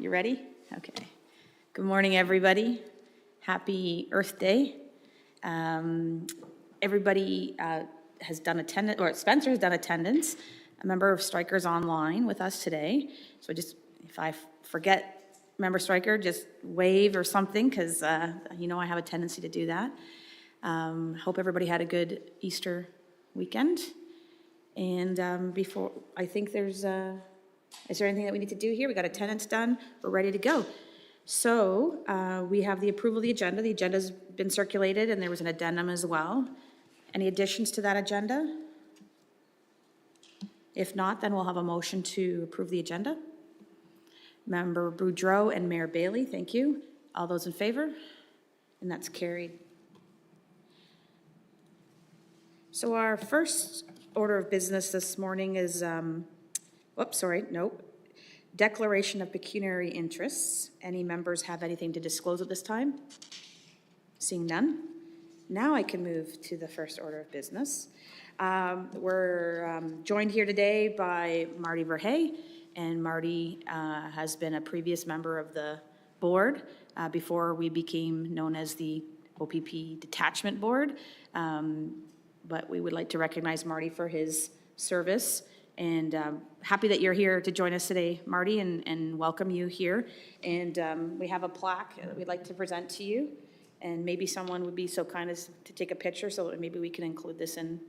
You ready? Okay. Good morning, everybody. Happy Earth Day. Everybody has done attendance, or Spencer has done attendance. A member of Stryker's online with us today. So just, if I forget member Stryker, just wave or something, because you know I have a tendency to do that. Hope everybody had a good Easter weekend. And before, I think there's, is there anything that we need to do here? We got attendance done, we're ready to go. So we have the approval of the agenda. The agenda's been circulated and there was an addendum as well. Any additions to that agenda? If not, then we'll have a motion to approve the agenda. Member Boudreau and Mayor Bailey, thank you. All those in favor? And that's carried. So our first order of business this morning is, declaration of pecuniary interests. Any members have anything to disclose at this time? Seeing none. Now I can move to the first order of business. We're joined here today by Marty Verhey, and Marty has been a previous member of the board before we became known as the O.P.P. Detachment Board. But we would like to recognize Marty for his service, and happy that you're here to join us today, Marty, and welcome you here. And we have a plaque that we'd like to present to you, and maybe someone would be so kind as to take a picture so that maybe we can include this in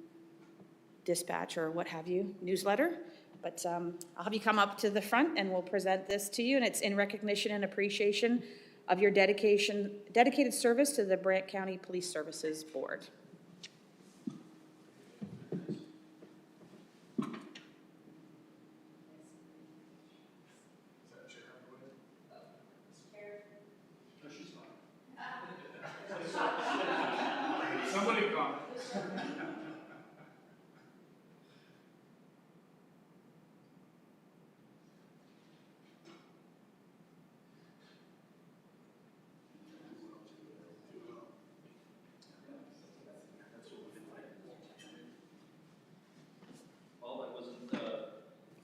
dispatch or what have you, newsletter. But I'll have you come up to the front and we'll present this to you, and it's in recognition and appreciation of your dedicated service to the Brant County Police Services Board. Somebody come.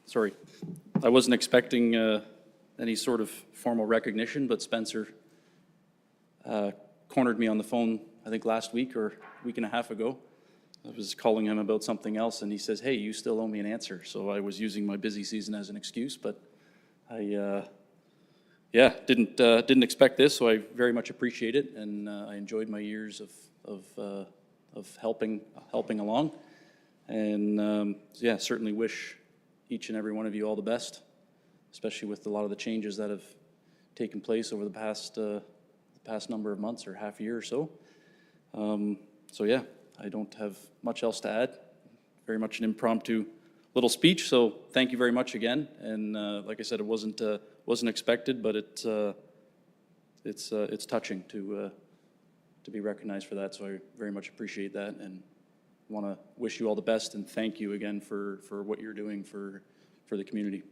Sorry, I wasn't expecting any sort of formal recognition, but Spencer cornered me on the phone, I think last week or a week and a half ago. I was calling him about something else, and he says, "Hey, you still owe me an answer." So I was using my busy season as an excuse, but I, didn't expect this, so I very much appreciate it, and I enjoyed my years of helping along, and certainly wish each and every one of you all the best, especially with a lot of the changes that have taken place over the past number of months or half year or so. I don't have much else to add. Very much an impromptu little speech, so thank you very much again. And like I said, it wasn't expected, but it's touching to be recognized for that. So I very much appreciate that, and want to wish you all the best and thank you again for what you're doing for the community.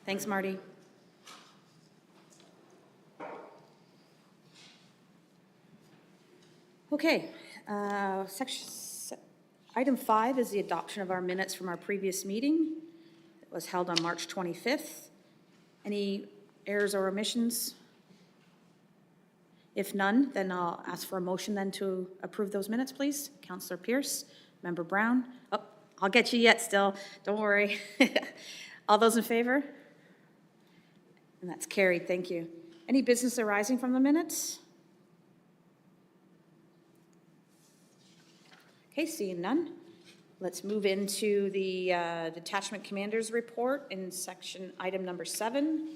Thanks, Marty. Okay, item 5 is the adoption of our minutes from our previous meeting. It was held on March 25th. Any errors or omissions? If none, then I'll ask for a motion then to approve those minutes, please. Councillor Pierce, Member Brown. Oh, I'll get you yet still, don't worry. All those in favor? And that's carried, thank you. Any business arising from the minutes? Okay, seeing none. Let's move into the Detachment Commander's Report in section item number 7.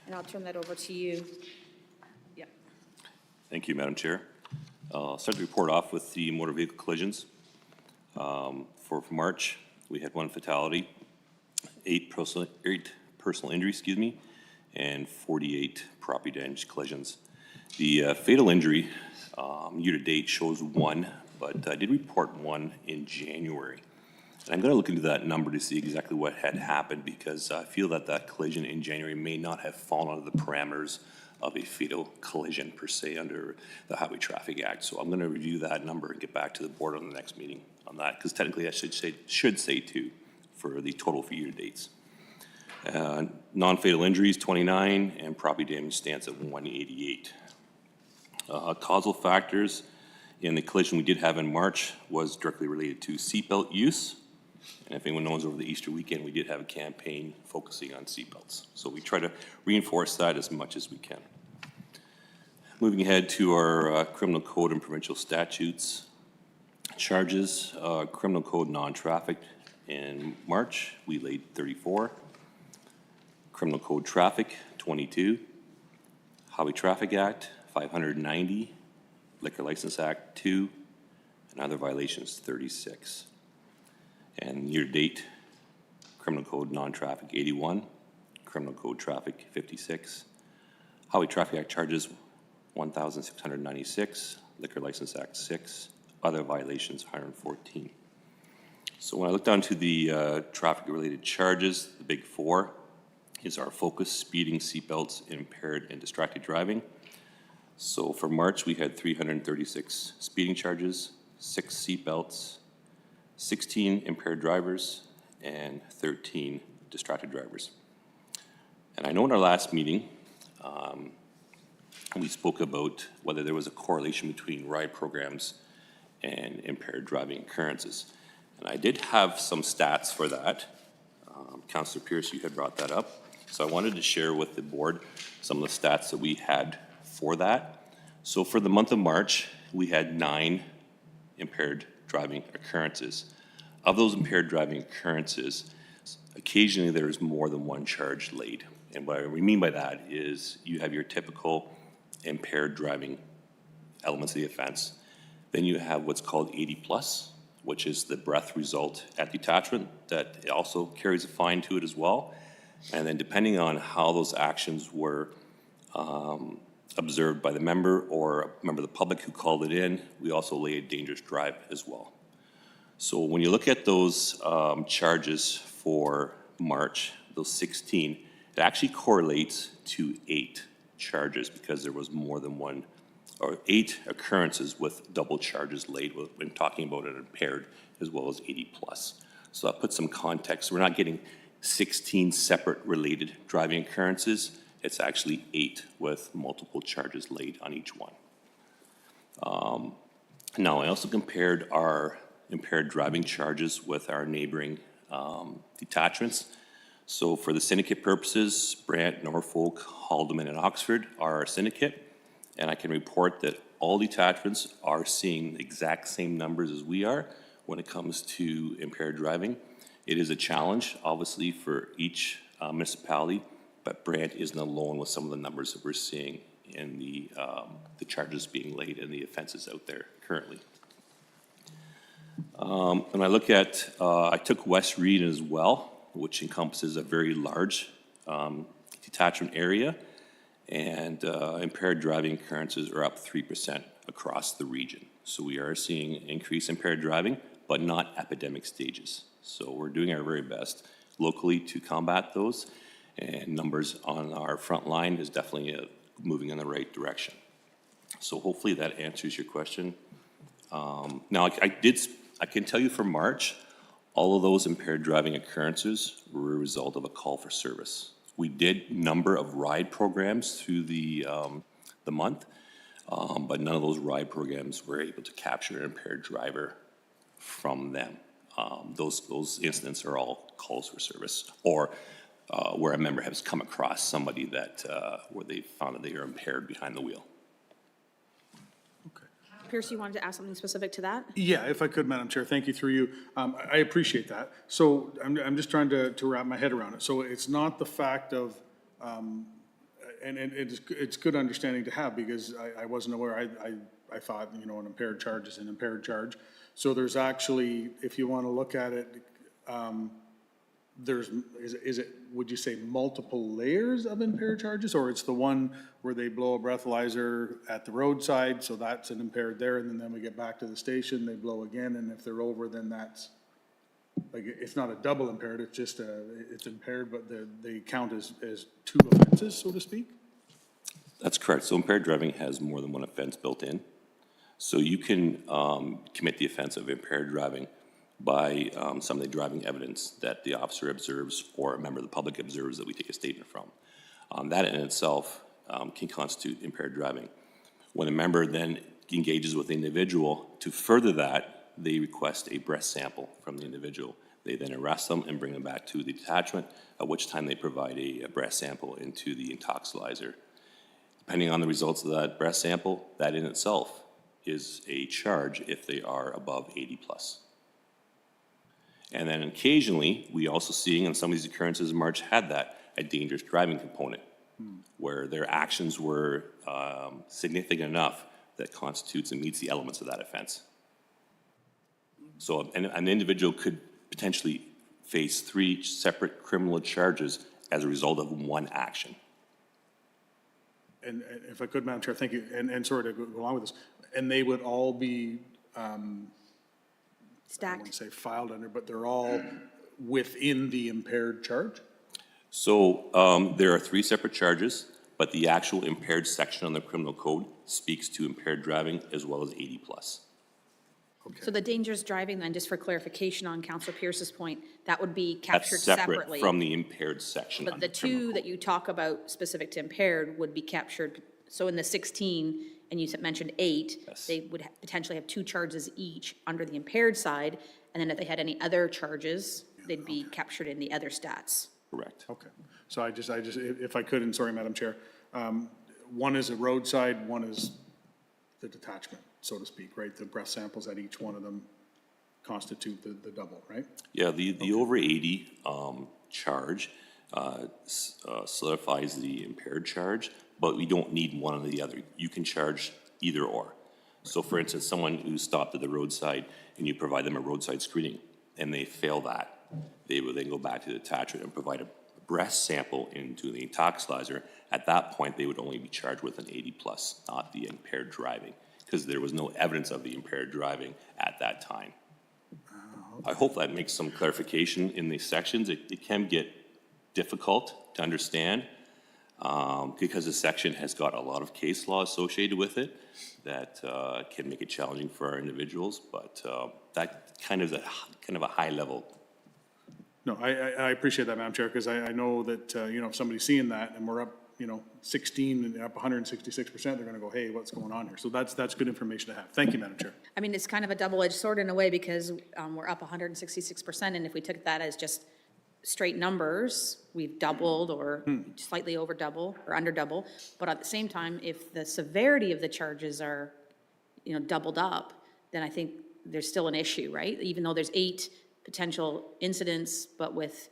And I'll turn that over to you. Yep. Thank you, Madam Chair. I'll start the report off with the motor vehicle collisions. For March, we had 1 fatality 8 personal injuries, and 48 property damage collisions. The fatal injury year-to-date shows 1, but I did report 1 in January. And I'm going to look into that number to see exactly what had happened, because I feel that that collision in January may not have fallen under the parameters of a fatal collision per se under the Highway Traffic Act. So I'm going to review that number and get back to the board on the next meeting on that, because technically I should say 2 for the total for year-to-dates. Non-fatal injuries, 29, and property damage stands at 188. Causal factors in the collision we did have in March was directly related to seatbelt use. And if anyone knows, over the Easter weekend, we did have a campaign focusing on seatbelts. So we try to reinforce that as much as we can. Moving ahead to our criminal code and provincial statutes. Charges, criminal code non-traffic. In March, we laid 34. Criminal code traffic, 22. Highway Traffic Act, 590. Liquor License Act, 2. And other violations, 36. And year-to-date, criminal code non-traffic, 81. Criminal code traffic, 56. Highway Traffic Act charges, 1,696. Liquor License Act, 6. Other violations, 114. So when I look down to the traffic-related charges, the big 4 is our focus: speeding, seatbelts, impaired, and distracted driving. So for March, we had 336 speeding charges, 6 seatbelts, 16 impaired drivers, and 13 distracted drivers. And I know in our last meeting, we spoke about whether there was a correlation between ride programs and impaired driving occurrences. And I did have some stats for that. Councillor Pierce, you had brought that up. So I wanted to share with the board some of the stats that we had for that. So for the month of March, we had 9 impaired driving occurrences. Of those impaired driving occurrences, occasionally there is more than 1 charge laid. And what we mean by that is you have your typical impaired driving elements of the offense. Then you have what's called 80+, which is the breath result at detachment that also carries a fine to it as well. And then depending on how those actions were observed by the member or a member of the public who called it in, we also lay a dangerous drive as well. So when you look at those charges for March, those 16, it actually correlates to 8 charges, because there was more than 1 or 8 occurrences with double charges laid when talking about an impaired as well as 80+. So that puts some context. We're not getting 16 separate related driving occurrences. It's actually 8 with multiple charges laid on each one. Now, I also compared our impaired driving charges with our neighboring detachments. So for the syndicate purposes, Brant, Norfolk, Haldimand, and Oxford are our syndicate. And I can report that all detachments are seeing the exact same numbers as we are when it comes to impaired driving. It is a challenge, obviously, for each municipality, but Brant isn't alone with some of the numbers that we're seeing in the charges being laid and the offenses out there currently. When I look at, I took West Reed as well, which encompasses a very large detachment area, and impaired driving occurrences are up 3% across the region. So we are seeing increased impaired driving, but not epidemic stages. So we're doing our very best locally to combat those, and numbers on our front line is definitely moving in the right direction. So hopefully that answers your question. Now, I can tell you for March, all of those impaired driving occurrences were a result of a call for service. We did number of ride programs through the month, but none of those ride programs were able to capture an impaired driver from them. Those incidents are all calls for service, or where a member has come across somebody that where they found that they are impaired behind the wheel. Pierce, you wanted to ask something specific to that? Yeah, if I could, Madam Chair, thank you through you. I appreciate that. So I'm just trying to wrap my head around it. So it's not the fact of, and it's good understanding to have, because I wasn't aware. I thought, you know, an impaired charge is an impaired charge. So there's actually, if you want to look at it, would you say multiple layers of impaired charges? Or it's the one where they blow a breathalyzer at the roadside, so that's an impaired there, and then we get back to the station, they blow again, and if they're over, then that's, like, it's not a double impaired, it's just it's impaired, but they count as two offenses, so to speak? That's correct. So impaired driving has more than one offense built in. So you can commit the offense of impaired driving by some of the driving evidence that the officer observes or a member of the public observes that we take a statement from. That in itself can constitute impaired driving. When a member then engages with the individual, to further that, they request a breath sample from the individual. They then arrest them and bring them back to the detachment, at which time they provide a breath sample into the intoxilizer. Depending on the results of that breath sample, that in itself is a charge if they are above 80 plus. And then occasionally, we also seeing in some of these occurrences, March had that, a dangerous driving component, where their actions were significant enough that constitutes and meets the elements of that offense. So an individual could potentially face 3 separate criminal charges as a result of one action. And if I could, Madam Chair, thank you, and sorry to go along with this, and they would all be, I don't Stacked. want to say filed under, but they're all within the impaired charge? So there are 3 separate charges, but the actual impaired section on the criminal code speaks to impaired driving as well as 80 plus. So the dangerous driving, then, just for clarification on Councillor Pierce's point, that would be That's captured separate separately. from the impaired section. But on the criminal two code. that you talk about specific to impaired would be captured, so in the 16, and you mentioned 8, Yes. they would potentially have 2 charges each under the impaired side, and then if they had any other charges, they'd be captured in the other stats. Correct. Okay, so I just, if I could, and sorry, Madam Chair, one is a roadside, one is the detachment, so to speak, right? The breath samples at each one of them constitute the double, right? Yeah, the over 80 charge solidifies the impaired charge, but we don't need one or the other. You can charge either or. So for instance, someone who's stopped at the roadside and you provide them a roadside screening and they fail that, they will then go back to the detachment and provide a breath sample into the intoxilizer. At that point, they would only be charged with an 80 plus, not the impaired driving, because there was no evidence of the impaired driving at that time. I hope that makes some clarification in these sections. It can get difficult to understand because the section has got a lot of case law associated with it that can make it challenging for our individuals, but that kind of a high level. No, I appreciate that, Madam Chair, because I know that, you know, if somebody's seeing that and we're up, 16 and up 166%, they're going to go, hey, what's going on here? So that's good information to have. Thank you, Madam Chair. I mean, it's kind of a double-edged sword in a way, because we're up 166%, and if we took that as just straight numbers, we've doubled or slightly over double or under double, but at the same time, if the severity of the charges are, doubled up, then I think there's still an issue, right? Even though there's 8 potential incidents, but with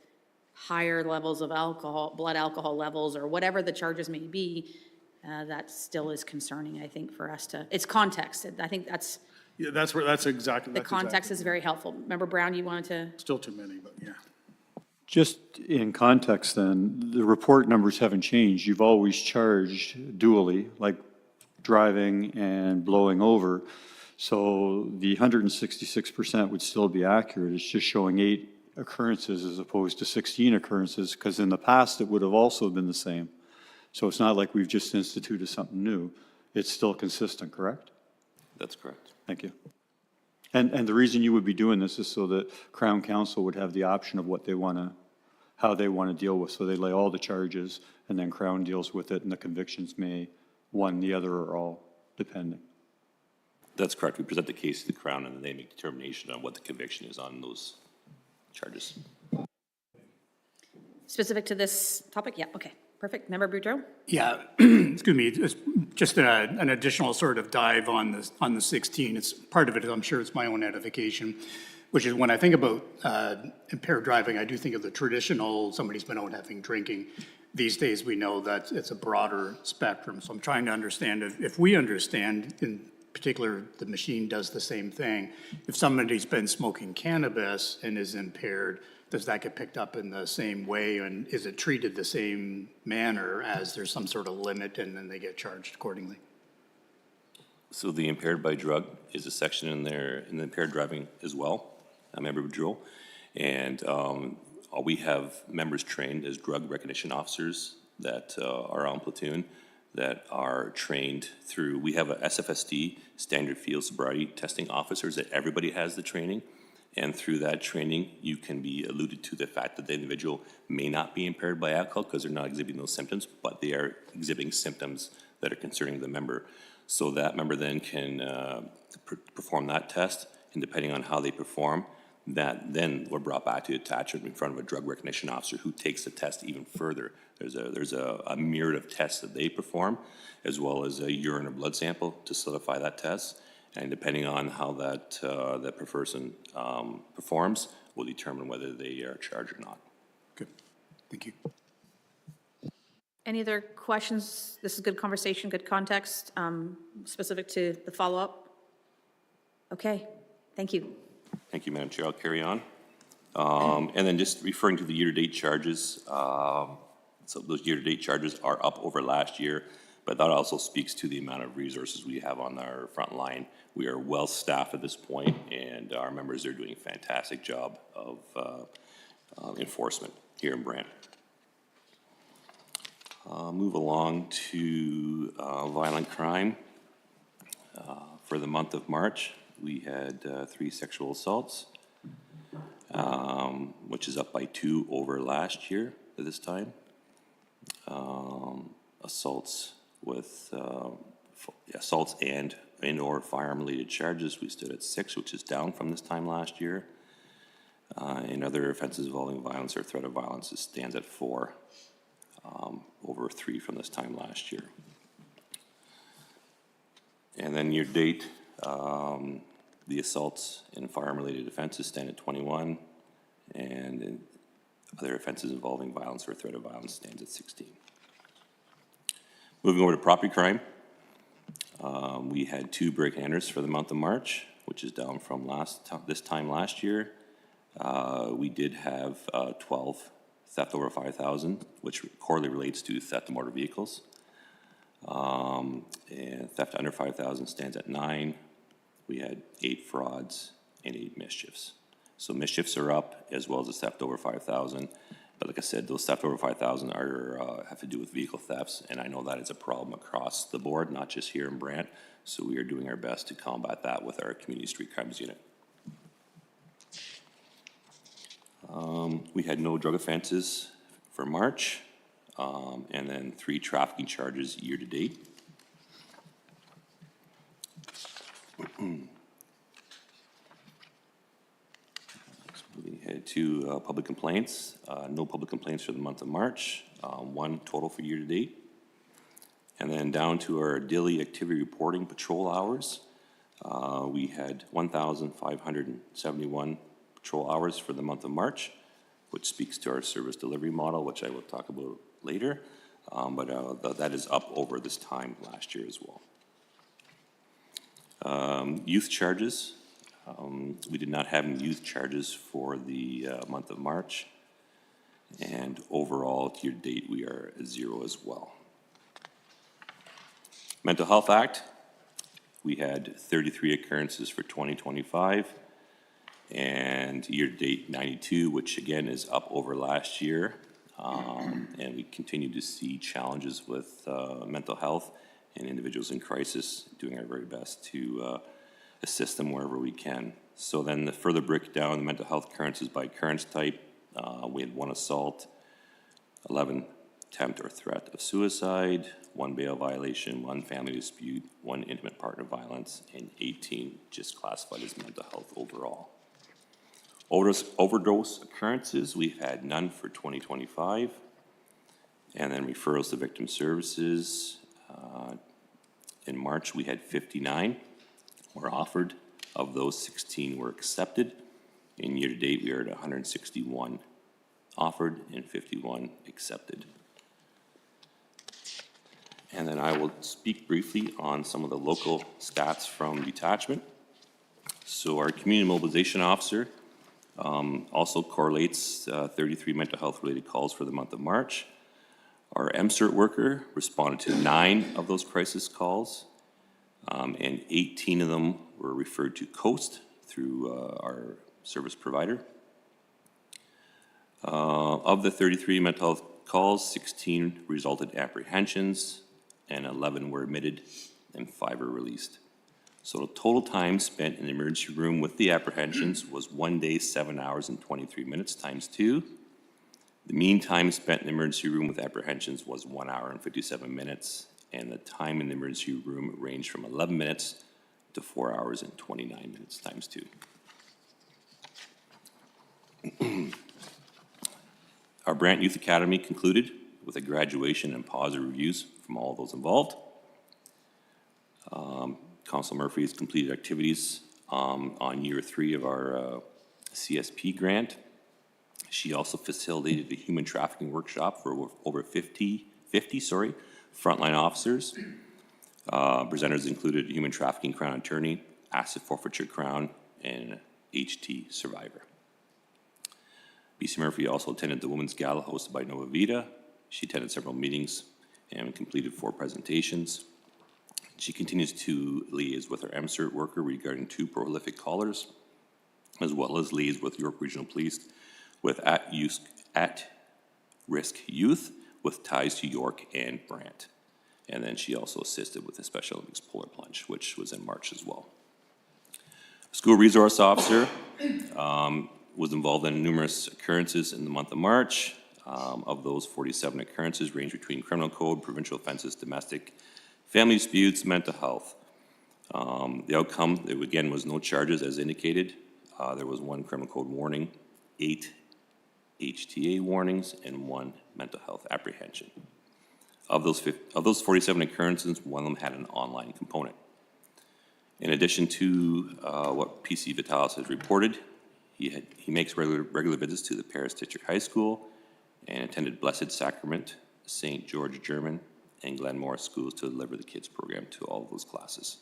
higher levels of alcohol, blood alcohol levels, or whatever the charges may be, that still is concerning, I think, for us to, it's context. I think that's, Yeah, that's exactly. the context is very helpful. Member Brown, you wanted to? Still too many, but yeah. Just in context then, the report numbers haven't changed. You've always charged dually, like driving and blowing over. So the 166% would still be accurate. It's just showing 8 occurrences as opposed to 16 occurrences, because in the past it would have also been the same. So it's not like we've just instituted something new. It's still consistent, correct? That's correct. Thank you. And the reason you would be doing this is so that Crown Counsel would have the option of what they want to, how they want to deal with. So they lay all the charges and then Crown deals with it, and the convictions may one, the other, or all, depending. That's correct. We present the case to the Crown and then they make determination on what the conviction is on those charges. Specific to this topic? Yeah, okay, perfect. Member Boudreau? Yeah, excuse me, it's just an additional sort of dive on the 16. It's part of it, I'm sure it's my own edification, which is when I think about impaired driving, I do think of the traditional, somebody's been out having drinking. These days, we know that it's a broader spectrum. So I'm trying to understand if we understand, in particular, the machine does the same thing. If somebody's been smoking cannabis and is impaired, does that get picked up in the same way? And is it treated the same manner as there's some sort of limit and then they get charged accordingly? So the impaired by drug is a section in there, in the impaired driving as well, a member patrol. And we have members trained as drug recognition officers that are on platoon that are trained through, we have a SFSD, Standard Field Sobriety Testing Officers, that everybody has the training. And through that training, you can be alluded to the fact that the individual may not be impaired by alcohol because they're not exhibiting those symptoms, but they are exhibiting symptoms that are concerning the member. So that member then can perform that test, and depending on how they perform, that then we're brought back to detachment in front of a drug recognition officer who takes the test even further. There's a myriad of tests that they perform, as well as a urine or blood sample to solidify that test. And depending on how that person performs, will determine whether they are charged or not. Good, thank you. Any other questions? This is good conversation, good context, specific to the follow-up. Okay, thank you. Thank you, Madam Chair. I'll carry on. And then just referring to the year-to-date charges, so those year-to-date charges are up over last year, but that also speaks to the amount of resources we have on our front line. We are well-staffed at this point, and our members are doing a fantastic job of enforcement here in Brant. Move along to violent crime. For the month of March, we had 3 sexual assaults, which is up by 2 over last year at this time. Assaults with assaults and or firearm-related charges, we stood at 6, which is down from this time last year. And other offenses involving violence or threat of violence, it stands at 4, over 3 from this time last year. And then year-to-date, the assaults and firearm-related offenses stand at 21, and other offenses involving violence or threat of violence stands at 16. Moving over to property crime, we had 2 break-and-enters for the month of March, which is down from this time last year. We did have 12 theft over 5,000, which correlates relates to theft of motor vehicles. And theft under 5,000 stands at 9. We had 8 frauds and 8 mischiefs. So mischiefs are up, as well as the theft over 5,000. But like I said, those theft over 5,000 have to do with vehicle thefts, and I know that is a problem across the board, not just here in Brant. So we are doing our best to combat that with our Community Street Crimes Unit. We had no drug offenses for March, and then 3 trafficking charges year to date. We had 2 public complaints, no public complaints for the month of March, 1 total for year to date. And then down to our daily activity reporting patrol hours, we had 1,571 patrol hours for the month of March, which speaks to our service delivery model, which I will talk about later. But that is up over this time last year as well. Youth charges. We did not have any youth charges for the month of March. And overall, to year date, we are at 0 as well. Mental Health Act, we had 33 occurrences for 2025. And year to date, 92, which again is up over last year. And we continue to see challenges with mental health and individuals in crisis, doing our very best to assist them wherever we can. So then the further breakdown, the mental health occurrences by occurrence type, we had 1 assault, 11 attempt or threat of suicide, 1 bail violation, 1 family dispute, 1 intimate partner violence, and 18 just classified as mental health overall. Overdose occurrences, we've had none for 2025. And then referrals to victim services, in March we had 59 were offered. Of those, 16 were accepted. In year to date, we are at 161 offered and 51 accepted. And then I will speak briefly on some of the local stats from detachment. So our community mobilization officer Also correlates 33 mental health-related calls for the month of March. Our MCERT worker responded to 9 of those crisis calls, and 18 of them were referred to COAST through our service provider. Of the 33 mental health calls, 16 resulted in apprehensions, and 11 were admitted, and 5 were released. So the total time spent in the emergency room with the apprehensions was 1 day, 7 hours, and 23 minutes times 2. The mean time spent in the emergency room with apprehensions was 1 hour and 57 minutes, and the time in the emergency room ranged from 11 minutes to 4 hours and 29 minutes times 2. Our Brant Youth Academy concluded with a graduation and positive reviews from all those involved. Council Murphy has completed activities on year 3 of our CSP grant. She also facilitated a human trafficking workshop for over 50 frontline officers. Presenters included human trafficking crown attorney, asset forfeiture crown, and HT survivor. BC Murphy also attended the Women's Gala hosted by Nova Vita. She attended several meetings and completed 4 presentations. She continues to liaise with our MCERT worker regarding 2 prolific callers, as well as liaise with York Regional Police with at-risk youth with ties to York and Brant. And then she also assisted with the Special Olympics polar plunge, which was in March as well. School resource officer was involved in numerous occurrences in the month of March. Of those, 47 occurrences range between criminal code, provincial offenses, domestic, family disputes, mental health. The outcome, again, was no charges as indicated. There was 1 criminal code warning, 8 HTA warnings, and 1 mental health apprehension. Of those 47 occurrences, 1 of them had an online component. In addition to what PC Vitalis has reported, he makes regular visits to the Paris District High School and attended Blessed Sacrament, St. George German, and Glenmore schools to deliver the kids program to all of those classes.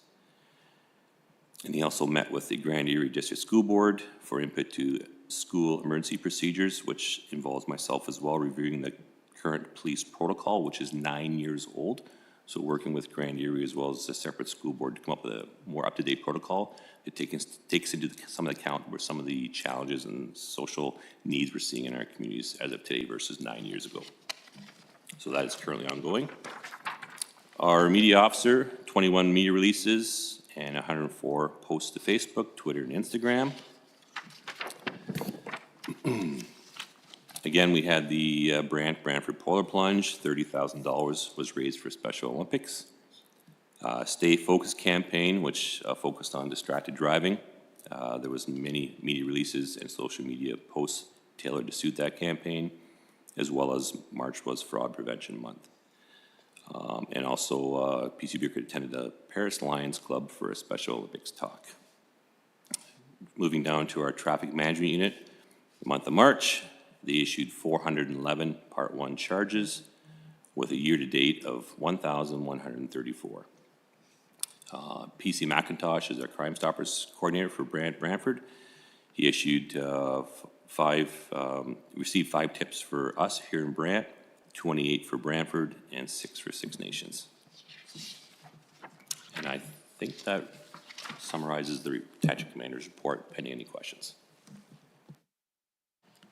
And he also met with the Grand Erie District School Board for input to school emergency procedures, which involves myself as well, reviewing the current police protocol, which is 9 years old. So working with Grand Erie as well as a separate school board to come up with a more up-to-date protocol. It takes into some of the account where some of the challenges and social needs we're seeing in our communities as of today versus 9 years ago. So that is currently ongoing. Our media officer, 21 media releases and 104 posts to Facebook, Twitter, and Instagram. Again, we had the Brantford Polar Plunge, $30,000 was raised for Special Olympics. Stay Focused campaign, which focused on distracted driving. There was many media releases and social media posts tailored to suit that campaign, as well as March was Fraud Prevention Month. And also, PC Beaker attended the Paris Lions Club for a Special Olympics talk. Moving down to our traffic management unit, the month of March, they issued 411 Part 1 charges with a year-to-date of 1,134. PC McIntosh is our Crime Stoppers coordinator for Brantford. He issued received 5 tips for us here in Brant, 28 for Brantford, and 6 for Six Nations. And I think that summarizes the Detachment Commander's report, pending any questions.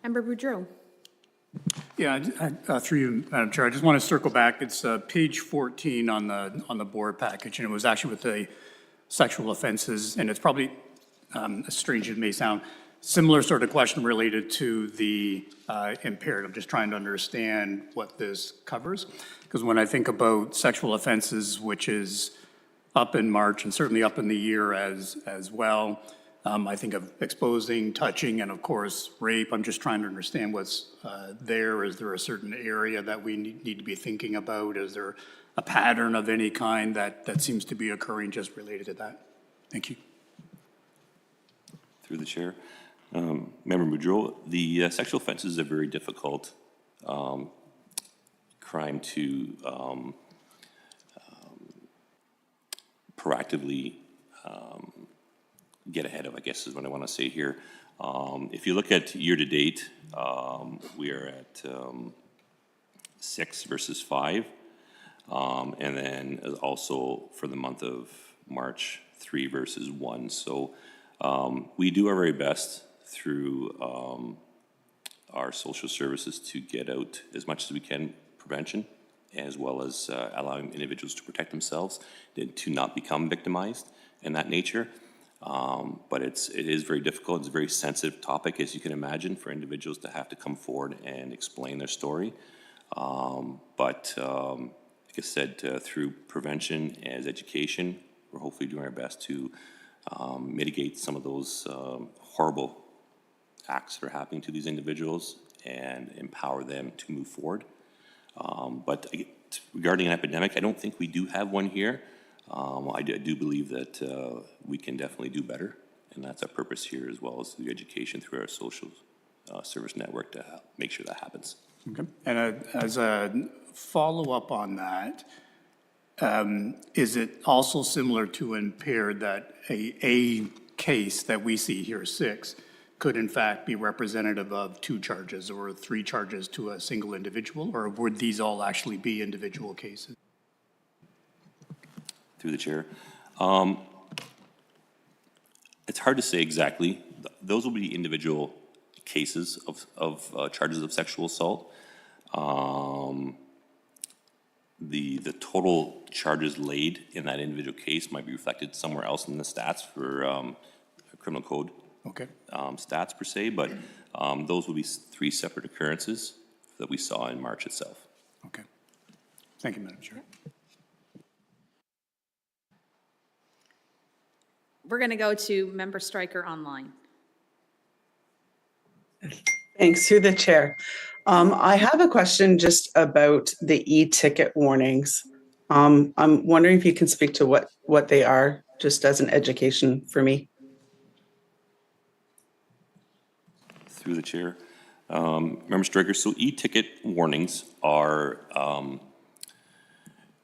Member Boudreau. Yeah, through you, Madam Chair, I just want to circle back. It's page 14 on the board package, and it was actually with the sexual offenses, and it's probably, as strange as it may sound, similar sort of question related to the impaired. I'm just trying to understand what this covers. Because when I think about sexual offenses, which is up in March and certainly up in the year as well, I think of exposing, touching, and of course, rape. I'm just trying to understand what's there. Is there a certain area that we need to be thinking about? Is there a pattern of any kind that seems to be occurring just related to that? Thank you. Through the chair. Member Boudreau, the sexual offense is a very difficult crime to proactively get ahead of, I guess is what I want to say here. If you look at year-to-date, we are at 6 versus 5. And then also for the month of March, 3 versus 1. So we do our very best through our social services to get out as much as we can prevention, as well as allowing individuals to protect themselves and to not become victimized in that nature. But it is very difficult. It's a very sensitive topic, as you can imagine, for individuals to have to come forward and explain their story. Like I said, through prevention as education, we're hopefully doing our best to mitigate some of those horrible acts that are happening to these individuals and empower them to move forward. But regarding an epidemic, I don't think we do have one here. I do believe that we can definitely do better, and that's our purpose here, as well as the education through our social service network to make sure that happens. Okay. And as a follow-up on that, is it also similar to impaired that a case that we see here, 6, could in fact be representative of 2 charges or 3 charges to a single individual, or would these all actually be individual cases? Through the chair. It's hard to say exactly. Those will be individual cases of charges of sexual assault. The total charges laid in that individual case might be reflected somewhere else in the stats for criminal code stats per se, but those will be 3 separate occurrences that we saw in March itself. Okay. Thank you, Madam Chair. We're going to go to Member Stryker online. Thanks, through the chair. I have a question just about the e-ticket warnings. I'm wondering if you can speak to what they are, just as an education for me. Through the chair. Member Striker, so e-ticket warnings are,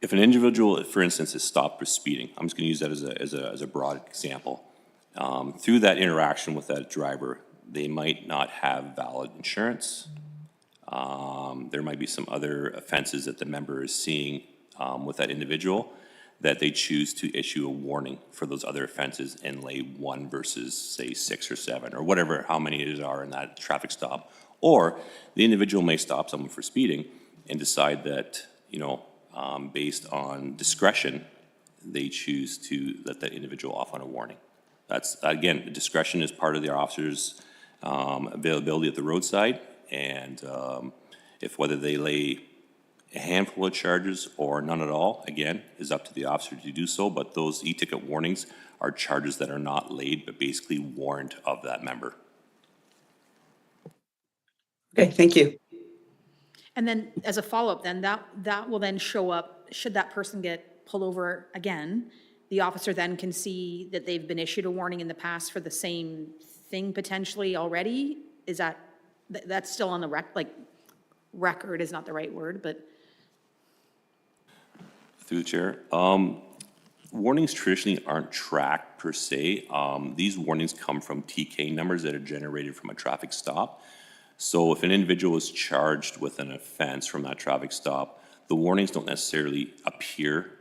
if an individual, for instance, is stopped for speeding, I'm just going to use that as a broad example. Through that interaction with that driver, they might not have valid insurance. There might be some other offenses that the member is seeing with that individual that they choose to issue a warning for those other offenses and lay 1 versus, say, 6 or 7 or whatever, how many it are in that traffic stop. Or the individual may stop someone for speeding and decide that, based on discretion, they choose to let that individual off on a warning. That's, again, discretion is part of the officer's availability at the roadside, and if whether they lay a handful of charges or none at all, again, is up to the officer to do so, but those e-ticket warnings are charges that are not laid, but basically warned of that member. Okay, thank you. And then as a follow-up, then that will then show up, should that person get pulled over again, the officer then can see that they've been issued a warning in the past for the same thing potentially already? Is that's still on the record is not the right word, but. Through the chair. Warnings traditionally aren't tracked per se. These warnings come from TK numbers that are generated from a traffic stop. So if an individual is charged with an offense from that traffic stop, the warnings don't necessarily appear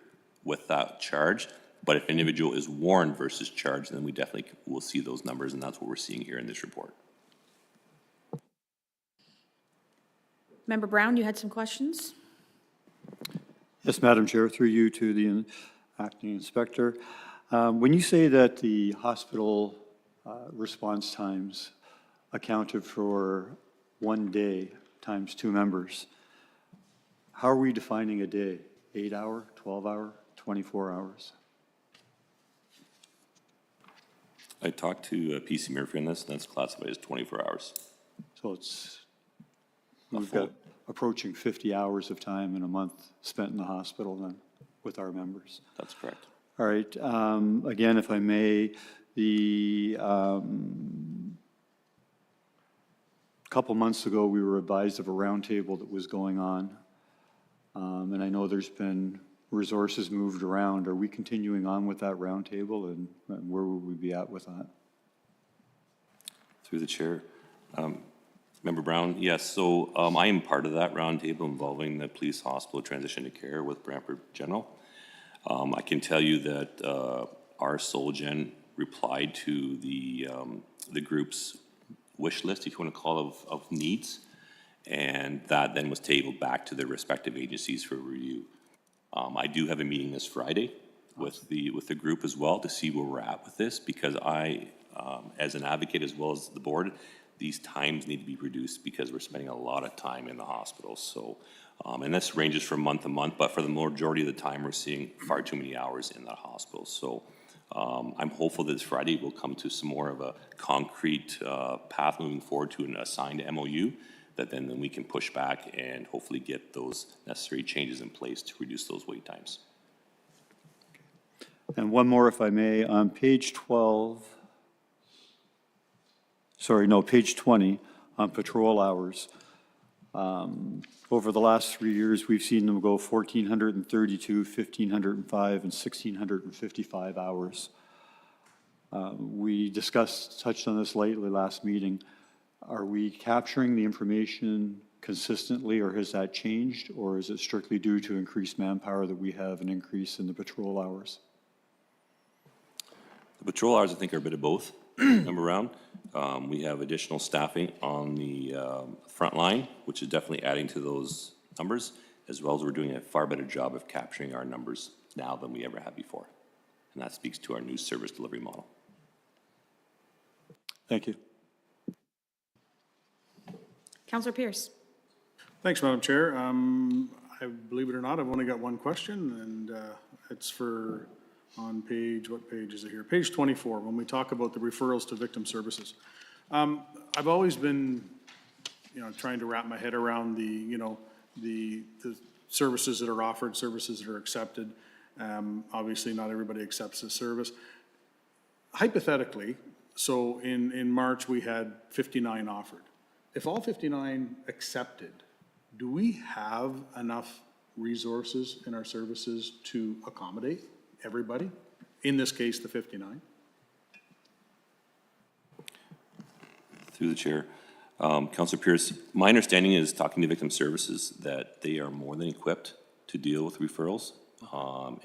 with that charge. But if an individual is warned versus charged, then we definitely will see those numbers, and that's what we're seeing here in this report. Member Brown, you had some questions? Yes, Madam Chair, through you to the acting inspector. When you say that the hospital response times accounted for 1 day times 2 members, how are we defining a day? 8 hour, 12 hour, 24 hours? I talked to PC Murphy on this, and that's classified as 24 hours. So we've got approaching 50 hours of time in a month spent in the hospital then with our members. That's correct. All right. Again, if I may, the couple months ago, we were advised of a roundtable that was going on. And I know there's been resources moved around. Are we continuing on with that roundtable, and where will we be at with that? Through the chair. Member Brown, yes, so I am part of that roundtable involving the police hospital transition to care with Brantford General. I can tell you that our Solgen replied to the group's wish list, if you want to call it, of needs, and that then was tabled back to their respective agencies for review. I do have a meeting this Friday with the group as well to see where we're at with this, because I, as an advocate as well as the board, these times need to be reduced because we're spending a lot of time in the hospitals. So, and this ranges from month to month, but for the majority of the time, we're seeing far too many hours in the hospital. So I'm hopeful that this Friday we'll come to some more of a concrete path moving forward to an assigned MOU that then we can push back and hopefully get those necessary changes in place to reduce those wait times. And one more, if I may, on page 12, page 20, on patrol hours. Over the last 3 years, we've seen them go 1,432, 1,505, and 1,655 hours. We touched on this lately last meeting. Are we capturing the information consistently, or has that changed, or is it strictly due to increased manpower that we have an increase in the patrol hours? The patrol hours, I think, are a bit of both. Number round, we have additional staffing on the front line, which is definitely adding to those numbers, as well as we're doing a far better job of capturing our numbers now than we ever have before. And that speaks to our new service delivery model. Thank you. Councillor Pierce. Thanks, Madam Chair. I believe it or not, I've only got one question, and it's for on page, what page is it here? Page 24, when we talk about the referrals to victim services. I've always been, trying to wrap my head around the services that are offered, services that are accepted. Obviously, not everybody accepts this service. Hypothetically, so in March, we had 59 offered. If all 59 accepted, do we have enough resources in our services to accommodate everybody? In this case, the 59? Through the chair. Councillor Pierce, my understanding is, talking to victim services, that they are more than equipped to deal with referrals,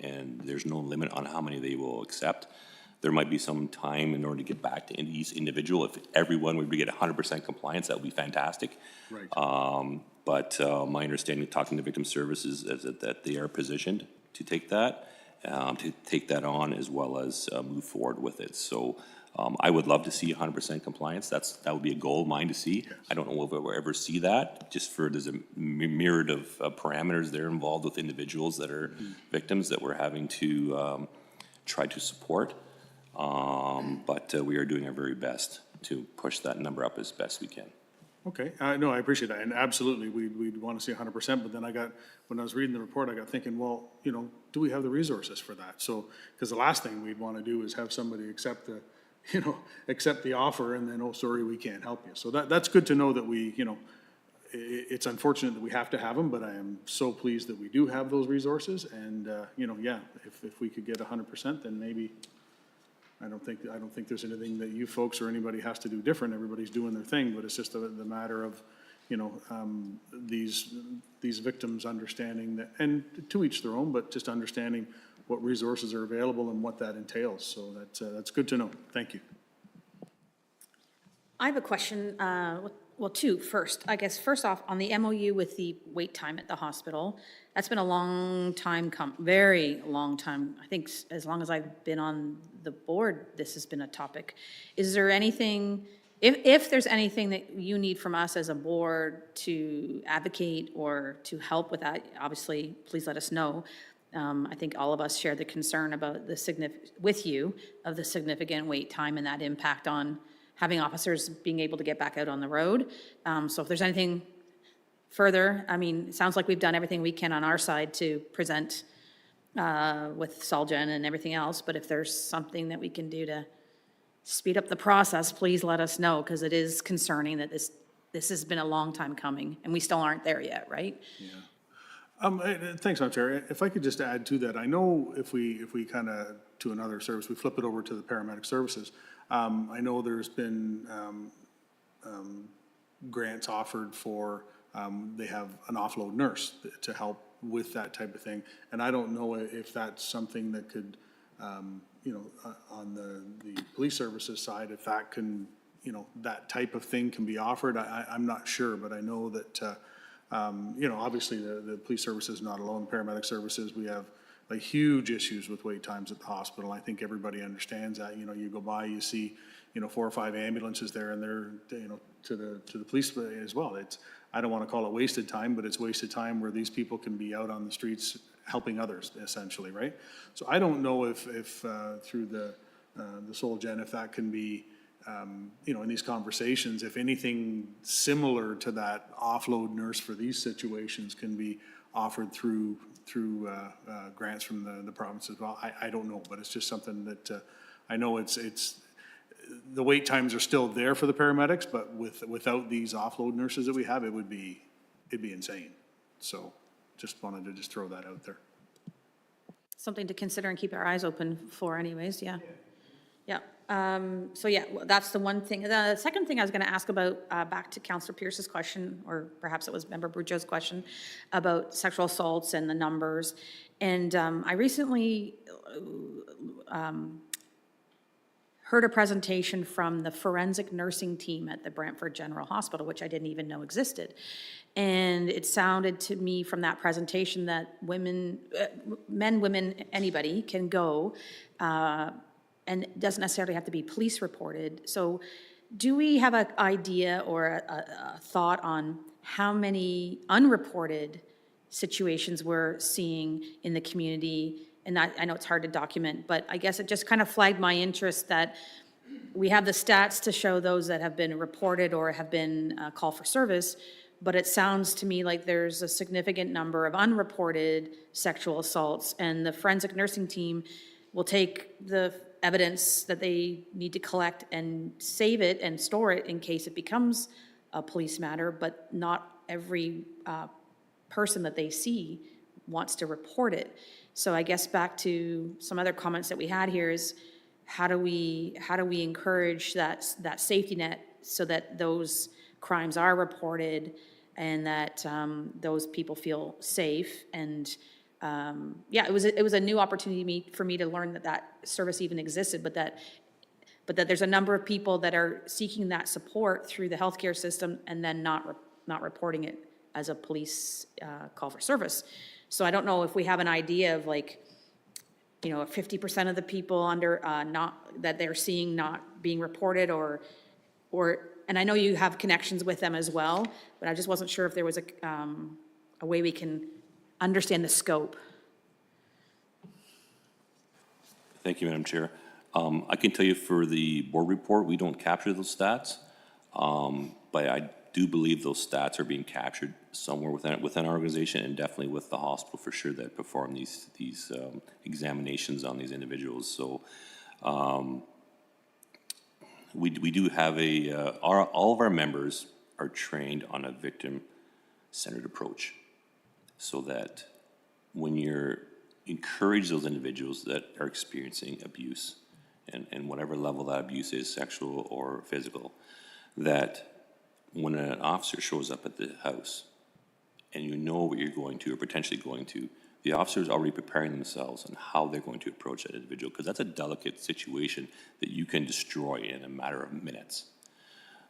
and there's no limit on how many they will accept. There might be some time in order to get back to each individual. If everyone would get 100% compliance, that would be fantastic. Right. But my understanding, talking to victim services, is that they are positioned to take that on, as well as move forward with it. So I would love to see 100% compliance. That would be a goal of mine to see. Yes. I don't know if we'll ever see that, just for there's a myriad of parameters there involved with individuals that are victims that we're having to try to support. But we are doing our very best to push that number up as best we can. Okay, no, I appreciate that, and absolutely, we'd want to see 100%, but then when I was reading the report, I got thinking, well, do we have the resources for that? So, because the last thing we'd want to do is have somebody accept the offer, and then, oh, sorry, we can't help you. So that's good to know that we, it's unfortunate that we have to have them, but I am so pleased that we do have those resources, and, yeah, if we could get 100%, then maybe, I don't think there's anything that you folks or anybody has to do different. Everybody's doing their thing, but it's just the matter of, these victims understanding that, and to each their own, but just understanding what resources are available and what that entails. So that's good to know. Thank you. I have a question, well, two first. I guess first off, on the MOU with the wait time at the hospital, that's been a long time very long time. I think as long as I've been on the board, this has been a topic. Is there anything, if there's anything that you need from us as a board to advocate or to help with that, obviously, please let us know. I think all of us share the concern about the significant wait time and that impact on having officers being able to get back out on the road. So if there's anything further, I mean, it sounds like we've done everything we can on our side to present with Solgen and everything else, but if there's something that we can do to speed up the process, please let us know, because it is concerning that this has been a long time coming, and we still aren't there yet, right? Yeah. Thanks, Madam Chair. If I could just add to that, I know if we kind of, to another service, we flip it over to the paramedic services. I know there's been grants offered for, they have an offload nurse to help with that type of thing. And I don't know if that's something that could, you know, on the police services side, if that can, you know, that type of thing can be offered. I'm not sure, but I know that, you know, obviously the police service is not alone, paramedic services, we have like huge issues with wait times at the hospital. I think everybody understands that. You know, you go by, you see, you know, 4 or 5 ambulances there, and they're, you know, to the police as well. It's, I don't want to call it wasted time, but it's wasted time where these people can be out on the streets helping others, essentially, right? So I don't know if through the Soul Gen, if that can be, you know, in these conversations, if anything similar to that offload nurse for these situations can be offered through grants from the province as well. I don't know, but it's just something that I know it's the wait times are still there for the paramedics, but without these offload nurses that we have, it'd be insane. So just wanted to just throw that out there. Something to consider and keep our eyes open for anyways, yeah. Yeah, so yeah, well, that's the one thing. The second thing I was gonna ask about, back to Councillor Pierce's question, or perhaps it was Member Brujo's question, about sexual assaults and the numbers. And I recently heard a presentation from the forensic nursing team at the Brantford General Hospital, which I didn't even know existed. And it sounded to me from that presentation that women, men, women, anybody can go, and it doesn't necessarily have to be police reported. So do we have an idea or a thought on how many unreported situations we're seeing in the community? And I know it's hard to document, but I guess it just kind of flagged my interest that we have the stats to show those that have been reported or have been called for service, but it sounds to me like there's a significant number of unreported sexual assaults, and the forensic nursing team will take the evidence that they need to collect and save it and store it in case it becomes a police matter, but not every person that they see wants to report it. So I guess back to some other comments that we had here is how do we encourage that safety net so that those crimes are reported and that those people feel safe? And yeah, it was a new opportunity for me to learn that service even existed, but that there's a number of people that are seeking that support through the healthcare system and then not reporting it as a police call for service. So I don't know if we have an idea of, like, you know, 50% of the people under that they're seeing not being reported, or and I know you have connections with them as well, but I just wasn't sure if there was a way we can understand the scope. Thank you, Madam Chair. I can tell you for the board report, we don't capture those stats, but I do believe those stats are being captured somewhere within our organization, and definitely with the hospital for sure that perform these examinations on these individuals. So we do have all of our members are trained on a victim-centered approach, so that when you're encourage those individuals that are experiencing abuse, and whatever level that abuse is, sexual or physical, that when an officer shows up at the house and you know what you're going to or potentially going to, the officer is already preparing themselves on how they're going to approach that individual, because that's a delicate situation that you can destroy in a matter of minutes.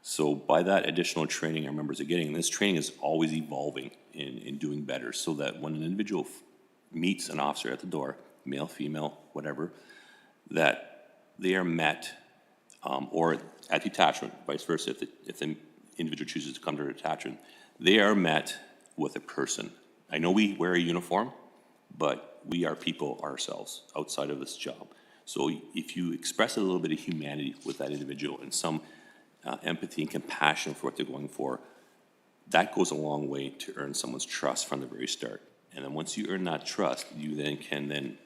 So by that additional training our members are getting, and this training is always evolving in doing better, so that when an individual meets an officer at the door, male, female, whatever, that they are met, or at detachment, vice versa, if the individual chooses to come to detachment, they are met with a person. I know we wear a uniform, but we are people ourselves outside of this job. So if you express a little bit of humanity with that individual and some empathy and compassion for what they're going for, that goes a long way to earn someone's trust from the very start. And then once you earn that trust, you then can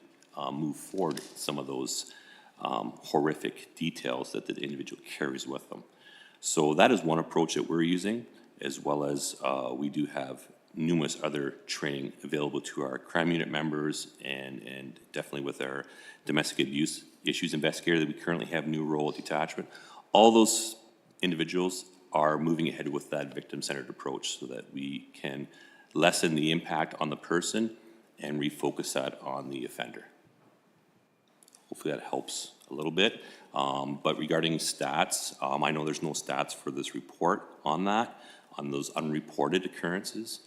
move forward some of those horrific details that the individual carries with them. So that is one approach that we're using, as well as we do have numerous other training available to our crime unit members, and definitely with our domestic abuse issues investigator that we currently have new role at detachment. All those individuals are moving ahead with that victim-centered approach so that we can lessen the impact on the person and refocus that on the offender. Hopefully that helps a little bit. But regarding stats, I know there's no stats for this report on that, on those unreported occurrences.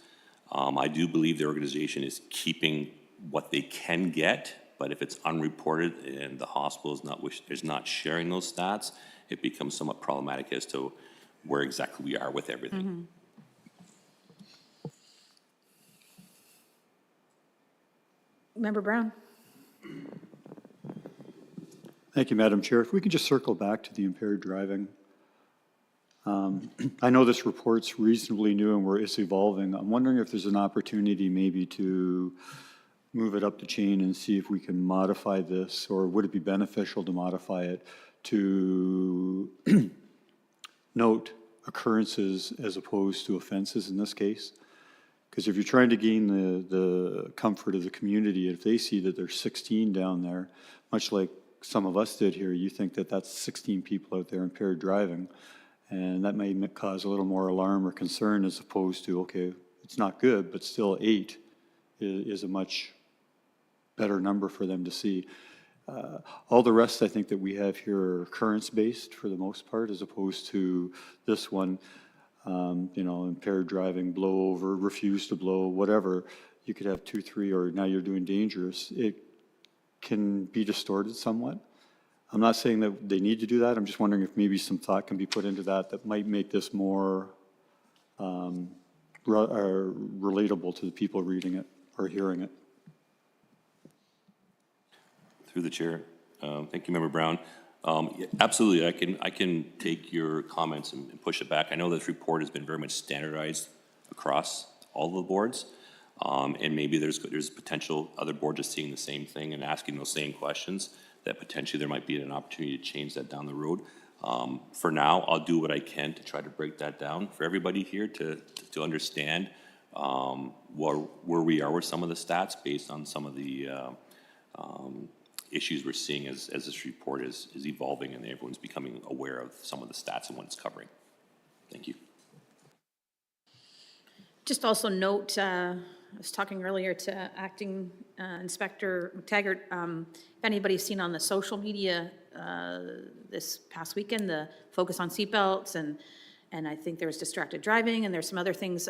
I do believe the organization is keeping what they can get, but if it's unreported and the hospital is not sharing those stats, it becomes somewhat problematic as to where exactly we are with everything. Member Brown? Thank you, Madam Chair. If we could just circle back to the impaired driving. I know this report's reasonably new and it's evolving. I'm wondering if there's an opportunity maybe to move it up the chain and see if we can modify this, or would it be beneficial to modify it to note occurrences as opposed to offenses in this case? Because if you're trying to gain the comfort of the community, if they see that there's 16 down there, much like some of us did here, you think that that's 16 people out there impaired driving, and that may cause a little more alarm or concern as opposed to, okay, it's not good, but still 8 is a much better number for them to see. All the rest I think that we have here are occurrence-based for the most part, as opposed to this one, you know, impaired driving, blow over, refuse to blow, whatever. You could have 2, 3, or now you're doing dangerous. It can be distorted somewhat. I'm not saying that they need to do that. I'm just wondering if maybe some thought can be put into that might make this more relatable to the people reading it or hearing it. Through the chair. Thank you, Member Brown. Yeah, absolutely, I can take your comments and push it back. I know this report has been very much standardized across all the boards, and maybe there's potential other boards are seeing the same thing and asking those same questions, that potentially there might be an opportunity to change that down the road. For now, I'll do what I can to try to break that down for everybody here to understand where we are with some of the stats based on some of the issues we're seeing as this report is evolving and everyone's becoming aware of some of the stats and what it's covering. Thank you. Just also note, I was talking earlier to Acting Inspector Taggart, if anybody's seen on the social media this past weekend, the focus on seatbelts, and I think there was distracted driving, and there's some other things.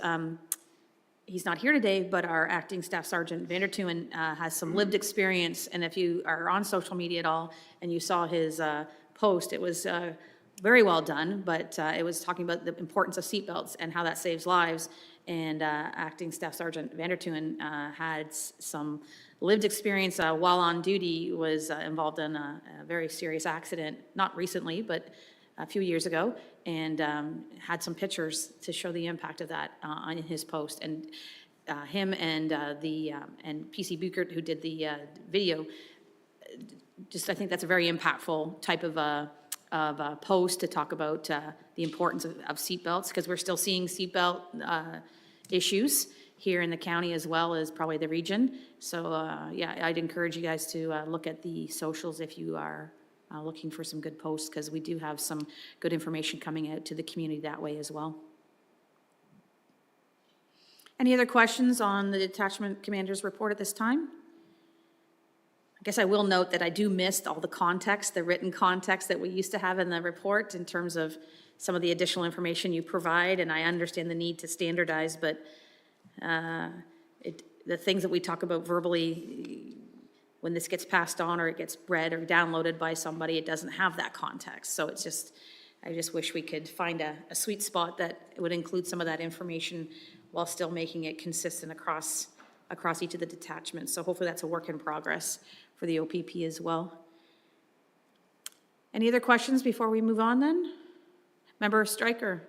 He's not here today, but our Acting Staff Sergeant Vandertuin has some lived experience, and if you are on social media at all and you saw his post, it was very well done, but it was talking about the importance of seatbelts and how that saves lives. And Acting Staff Sergeant Vandertuin had some lived experience while on duty, was involved in a very serious accident, not recently, but a few years ago, and had some pictures to show the impact of that on his post. And him and and PC Buchert, who did the video, just I think that's a very impactful type of post to talk about the importance of seatbelts, because we're still seeing seatbelt issues here in the county as well as probably the region. So yeah, I'd encourage you guys to look at the socials if you are looking for some good posts, because we do have some good information coming out to the community that way as well. Any other questions on the Detachment Commander's report at this time? I guess I will note that I do miss all the context, the written context that we used to have in the report in terms of some of the additional information you provide, and I understand the need to standardize, but the things that we talk about verbally, when this gets passed on or it gets read or downloaded by somebody, it doesn't have that context. So it's just, I just wish we could find a sweet spot that would include some of that information while still making it consistent across each of the detachments. So hopefully that's a work in progress for the O.P.P as well. Any other questions before we move on then? Member Stryker.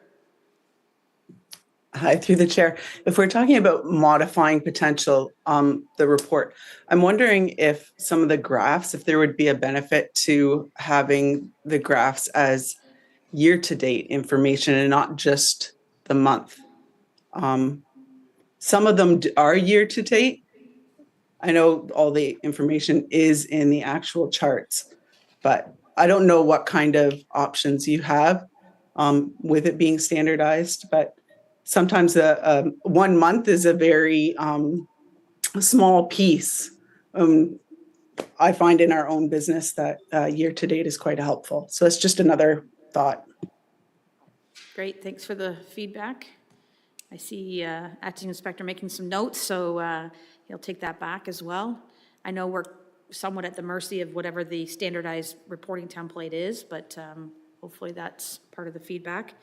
Hi, through the chair. If we're talking about modifying potential, the report, I'm wondering if some of the graphs, if there would be a benefit to having the graphs as year-to-date information and not just the month. Some of them are year-to-date. I know all the information is in the actual charts, but I don't know what kind of options you have. with it being standardized, but sometimes 1 month is a very small piece. I find in our own business that year to date is quite helpful. So it's just another thought. Great, thanks for the feedback. I see Acting Inspector making some notes, so he'll take that back as well. I know we're somewhat at the mercy of whatever the standardized reporting template is, but hopefully that's part of the feedback.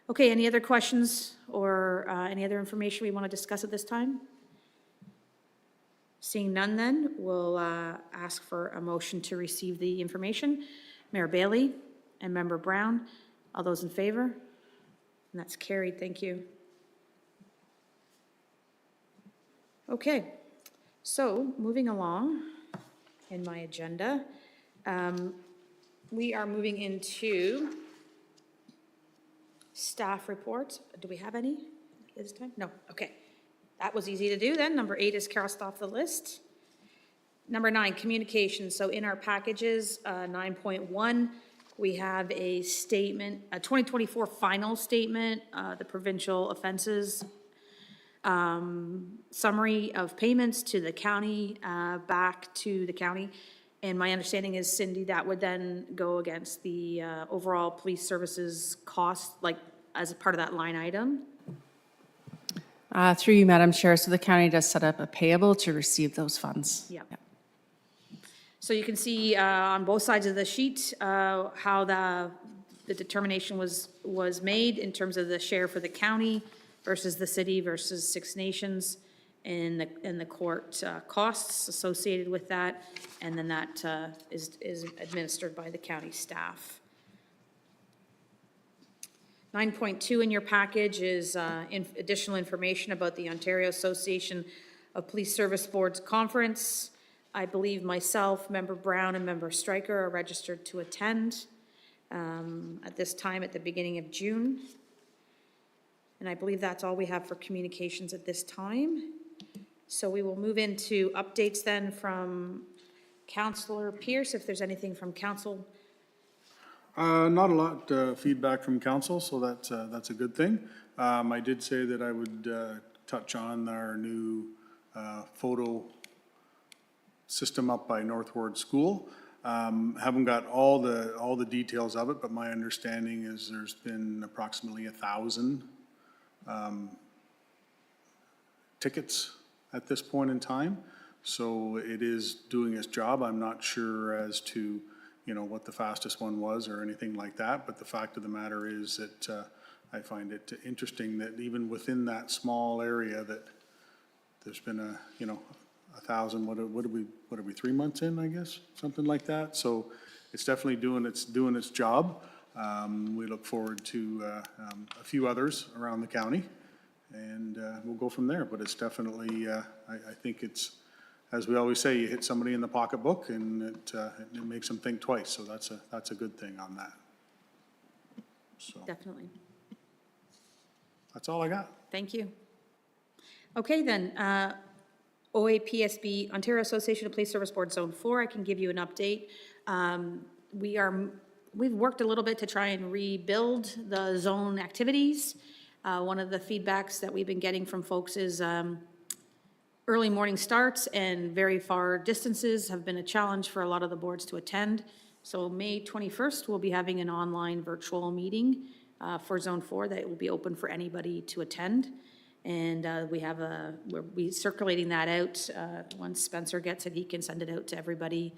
Okay, any other questions or any other information we want to discuss at this time? Seeing none then, we'll ask for a motion to receive the information. Mayor Bailey and Member Brown, all those in favor? And that's carried, thank you. Okay, so moving along in my agenda, we are moving into staff reports. Do we have any this time? No, okay. That was easy to do then. Number 8 is crossed off the list. Number 9, communications. So in our packages, 9.1, we have a statement, a 2024 final statement, the provincial offenses summary of payments to the county, back to the county. And my understanding is, Cindy, that would then go against the overall police services cost, like as a part of that line item? Through you, Madam Chair, so the county does set up a payable to receive those funds. Yeah. So you can see on both sides of the sheet how the determination was made in terms of the share for the county versus the city versus Six Nations and the court costs associated with that, and then that is administered by the county staff. 9.2 in your package is additional information about the Ontario Association of Police Service Boards Conference. I believe myself, Member Brown, and Member Stryker are registered to attend at this time at the beginning of June. And I believe that's all we have for communications at this time. So we will move into updates then from Councillor Pierce, if there's anything from council. Not a lot feedback from council, so that's a good thing. I did say that I would touch on our new photo system up by Northward School. Haven't got all the details of it, but my understanding is there's been approximately 1,000 tickets at this point in time. So it is doing its job. I'm not sure as to what the fastest one was or anything like that, but the fact of the matter is that I find it interesting that even within that small area that there's been 1,000, what are we 3 months in, I guess, something like that. So it's definitely doing its job. We look forward to a few others around the county, and we'll go from there. But it's definitely, I think it's, as we always say, you hit somebody in the pocketbook and it makes them think twice. So that's a good thing on that. So Definitely. that's all I got. Thank you. Okay, then, OAPSB, Ontario Association of Police Service Board Zone 4, I can give you an update. We've worked a little bit to try and rebuild the zone activities. One of the feedbacks that we've been getting from folks is early morning starts and very far distances have been a challenge for a lot of the boards to attend. So May 21st, we'll be having an online virtual meeting for Zone 4 that will be open for anybody to attend. And we'll be circulating that out. Once Spencer gets it, he can send it out to everybody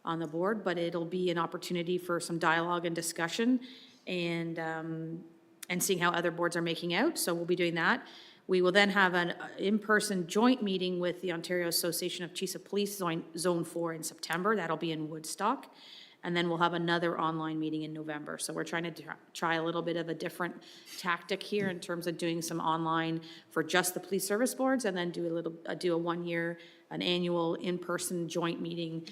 on the board, but it'll be an opportunity for some dialogue and discussion and seeing how other boards are making out. So we'll be doing that. We will then have an in-person joint meeting with the Ontario Association of Chiefs of Police Zone 4 in September. That'll be in Woodstock. And then we'll have another online meeting in November. So we're trying to try a little bit of a different tactic here in terms of doing some online for just the police service boards, and then do a 1 year, an annual in-person joint meeting,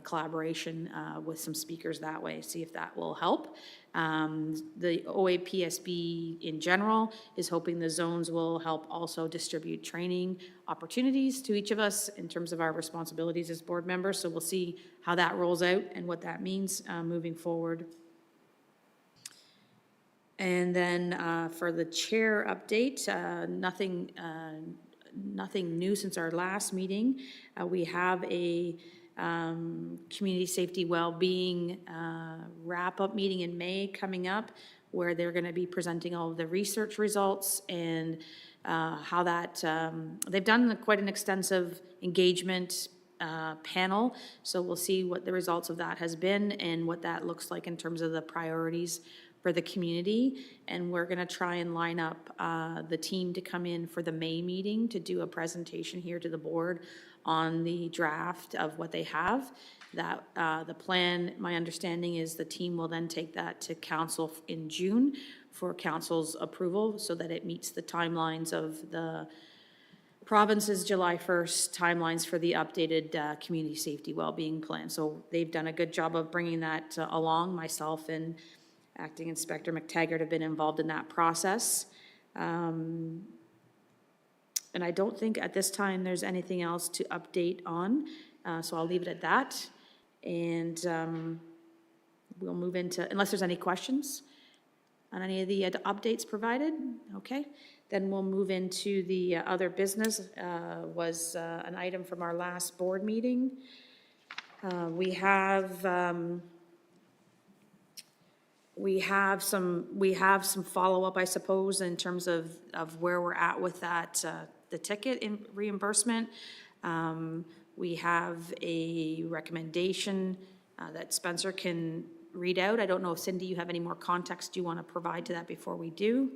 collaboration with some speakers that way, see if that will help. The OAPSB in general is hoping the zones will help also distribute training opportunities to each of us in terms of our responsibilities as board members. So we'll see how that rolls out and what that means moving forward. And then for the chair update, nothing new since our last meeting. We have a community safety well-being wrap-up meeting in May coming up, where they're going to be presenting all of the research results and how that, they've done quite an extensive engagement panel, so we'll see what the results of that has been and what that looks like in terms of the priorities for the community. And we're going to try and line up the team to come in for the May meeting to do a presentation here to the board on the draft of what they have. That the plan, my understanding is the team will then take that to council in June for council's approval so that it meets the timelines of the province's July 1st timelines for the updated community safety wellbeing plan. So they've done a good job of bringing that along. Myself and Acting Inspector McTaggart have been involved in that process. And I don't think at this time there's anything else to update on, so I'll leave it at that. And we'll move into, unless there's any questions on any of the updates provided, okay? Then we'll move into the other business, was an item from our last board meeting. We have some follow-up, I suppose, in terms of where we're at with that, the ticket in reimbursement. We have a recommendation that Spencer can read out. I don't know if Cindy, you have any more context you want to provide to that before we do?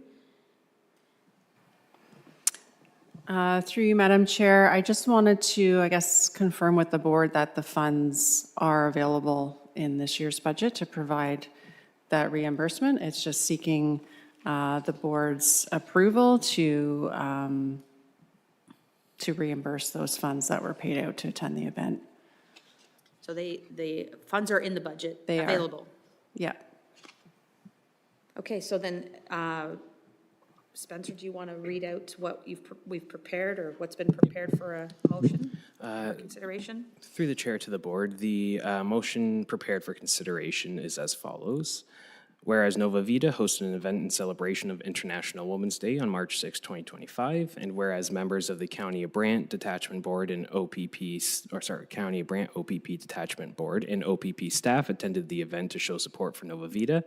Through you, Madam Chair, I just wanted to, I guess, confirm with the board that the funds are available in this year's budget to provide that reimbursement. It's just seeking the board's approval to reimburse those funds that were paid out to attend the event. So the funds are in the budget, They are. available. Yeah. Okay, so then, Spencer, do you want to read out what we've prepared, or what's been prepared for a motion for consideration? Through the chair to the board, the motion prepared for consideration is as follows. Whereas Nova Vida hosted an event in celebration of International Women's Day on March 6, 2025, and whereas members of the County of Brant Detachment Board and O.P.P. County of Brant O.P.P. Detachment Board and O.P.P. staff attended the event to show support for Nova Vida,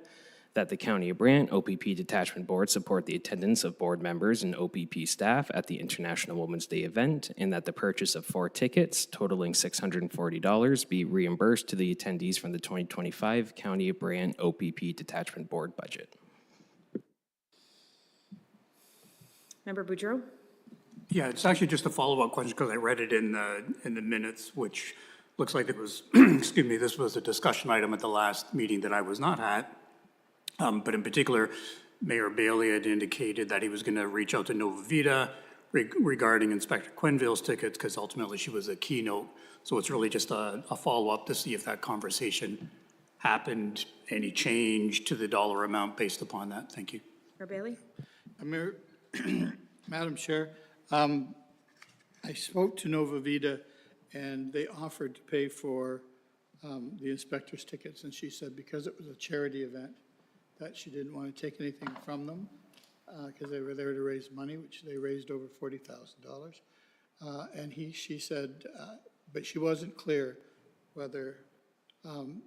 that the County of Brant O.P.P. Detachment Board support the attendance of board members and O.P.P. staff at the International Women's Day event, and that the purchase of 4 tickets totaling $640 be reimbursed to the attendees from the 2025 County of Brant O.P.P. Detachment Board budget. Member Boudreau? Yeah, it's actually just a follow-up question because I read it in the minutes, which looks like it was, excuse me, this was a discussion item at the last meeting that I was not at. But in particular, Mayor Bailey had indicated that he was going to reach out to Nova Vida regarding Inspector Quenville's tickets, because ultimately she was a keynote. So it's really just a follow-up to see if that conversation happened, any change to the dollar amount based upon that. Thank you. Mayor Bailey? Mayor, Madam Chair, I spoke to Nova Vida, and they offered to pay for the inspector's tickets, and she said because it was a charity event, that she didn't want to take anything from them because they were there to raise money, which they raised over $40,000. And she said, but she wasn't clear whether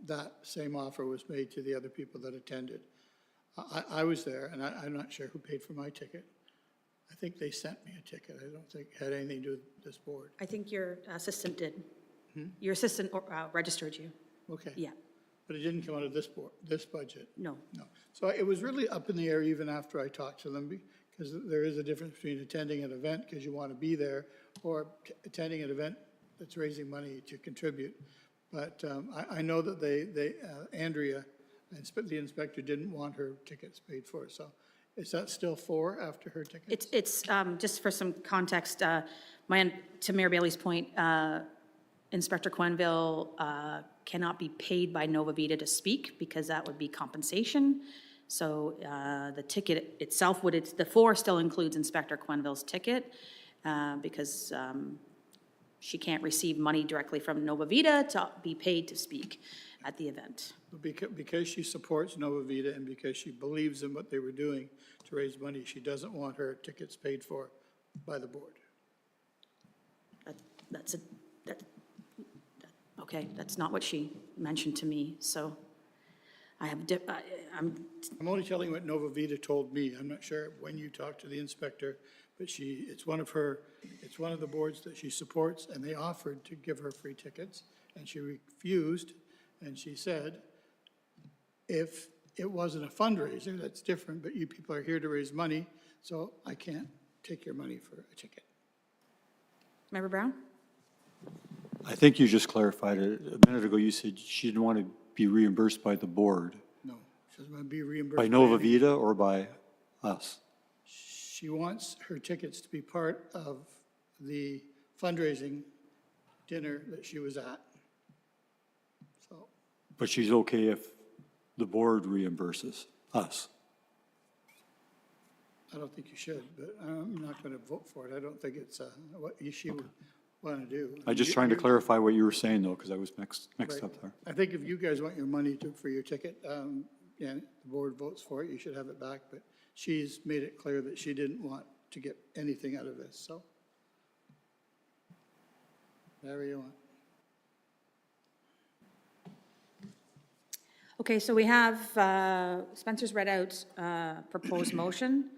that same offer was made to the other people that attended. I was there, and I'm not sure who paid for my ticket. I think they sent me a ticket. I don't think it had anything to do with this board. I think your assistant did. Your assistant registered you. Okay. Yeah. But it didn't come out of this board, this budget? No. No. So it was really up in the air even after I talked to them, because there is a difference between attending an event because you want to be there or attending an event that's raising money to contribute. But I know that Andrea, the inspector, didn't want her tickets paid for. So is that still 4 after her tickets? It's just for some context, to Mayor Bailey's point, Inspector Quenville cannot be paid by Nova Vida to speak because that would be compensation. So the ticket itself the 4 still includes Inspector Quenville's ticket because she can't receive money directly from Nova Vida to be paid to speak. at the event. Because she supports Nova Vita and because she believes in what they were doing to raise money, she doesn't want her tickets paid for by the board. Okay, that's not what she mentioned to me, so I have, I'm only telling what Nova Vita told me. I'm not sure when you talked to the inspector, but it's one of the boards that she supports, and they offered to give her free tickets, and she refused, and she said, if it wasn't a fundraiser, that's different, but you people are here to raise money, so I can't take your money for a ticket. Member Brown? I think you just clarified it. A minute ago, you said she didn't want to be reimbursed by the board. No, she doesn't want to be reimbursed. By Nova any- Vita or by us? She wants her tickets to be part of the fundraising dinner that she was at. So, But she's okay if the board reimburses us. I don't think you should, but I'm not going to vote for it. I don't think it's what she would want to do. I'm just trying to clarify what you were saying, though, because I was mixed Right. up there. I think if you guys want your money for your ticket, and the board votes for it, you should have it back, but she's made it clear that she didn't want to get anything out of this, so. Whatever you want. Okay, so we have, Spencer's read out proposed motion.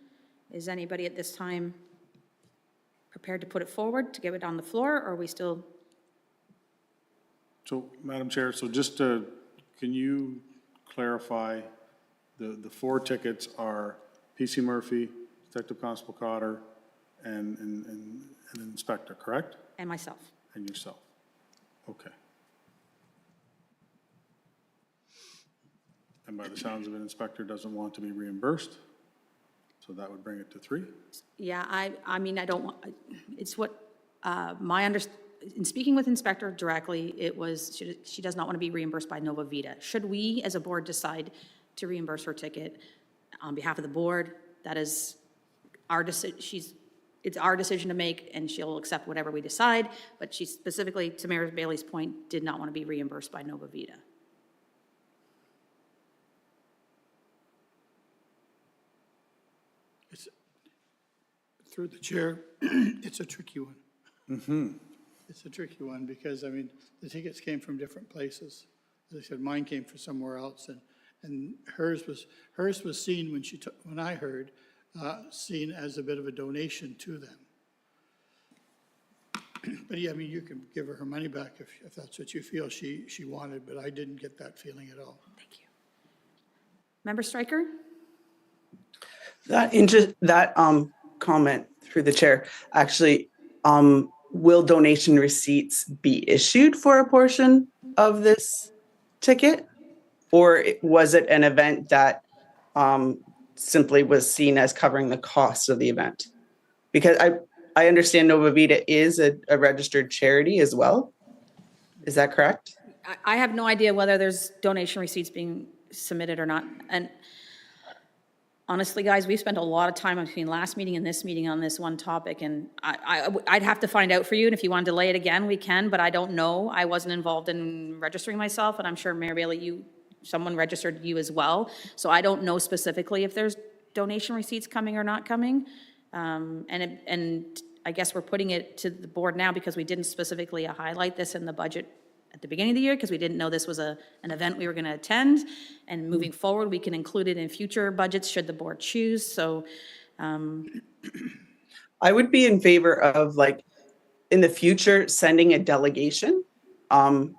Is anybody at this time prepared to put it forward, to give it on the floor, or are we still? So, Madam Chair, so just can you clarify, the four tickets are PC Murphy, Detective Constable Cotter, and an inspector, correct? And myself. And yourself. Okay. And by the sounds of it, inspector doesn't want to be reimbursed, so that would bring it to 3. Yeah, I mean, I don't want, it's what, in speaking with inspector directly, it was, she does not want to be reimbursed by Nova Vita. Should we, as a board, decide to reimburse her ticket on behalf of the board, that is our decision, it's our decision to make, and she'll accept whatever we decide, but she specifically, to Mayor Bailey's point, did not want to be reimbursed by Nova Vita. Through the chair, it's a tricky one. It's a tricky one because, I mean, the tickets came from different places. As I said, mine came from somewhere else, and hers was seen when I heard, seen as a bit of a donation to them. But yeah, I mean, you can give her money back if that's what you feel she wanted, but I didn't get that feeling at all. Thank you. Member Stryker? That comment through the chair, actually, will donation receipts be issued for a portion of this ticket? Or was it an event that simply was seen as covering the cost of the event? Because I understand Nova Vita is a registered charity as well. Is that correct? I have no idea whether there's donation receipts being submitted or not. And honestly, guys, we've spent a lot of time between last meeting and this meeting on this one topic, and I'd have to find out for you, and if you want to delay it again, we can, but I don't know. I wasn't involved in registering myself, and I'm sure, Mayor Bailey, someone registered you as well. So I don't know specifically if there's donation receipts coming or not coming. And I guess we're putting it to the board now because we didn't specifically highlight this in the budget at the beginning of the year because we didn't know this was an event we were going to attend. And moving forward, we can include it in future budgets should the board choose. So I would be in favor of, like, in the future, sending a delegation. And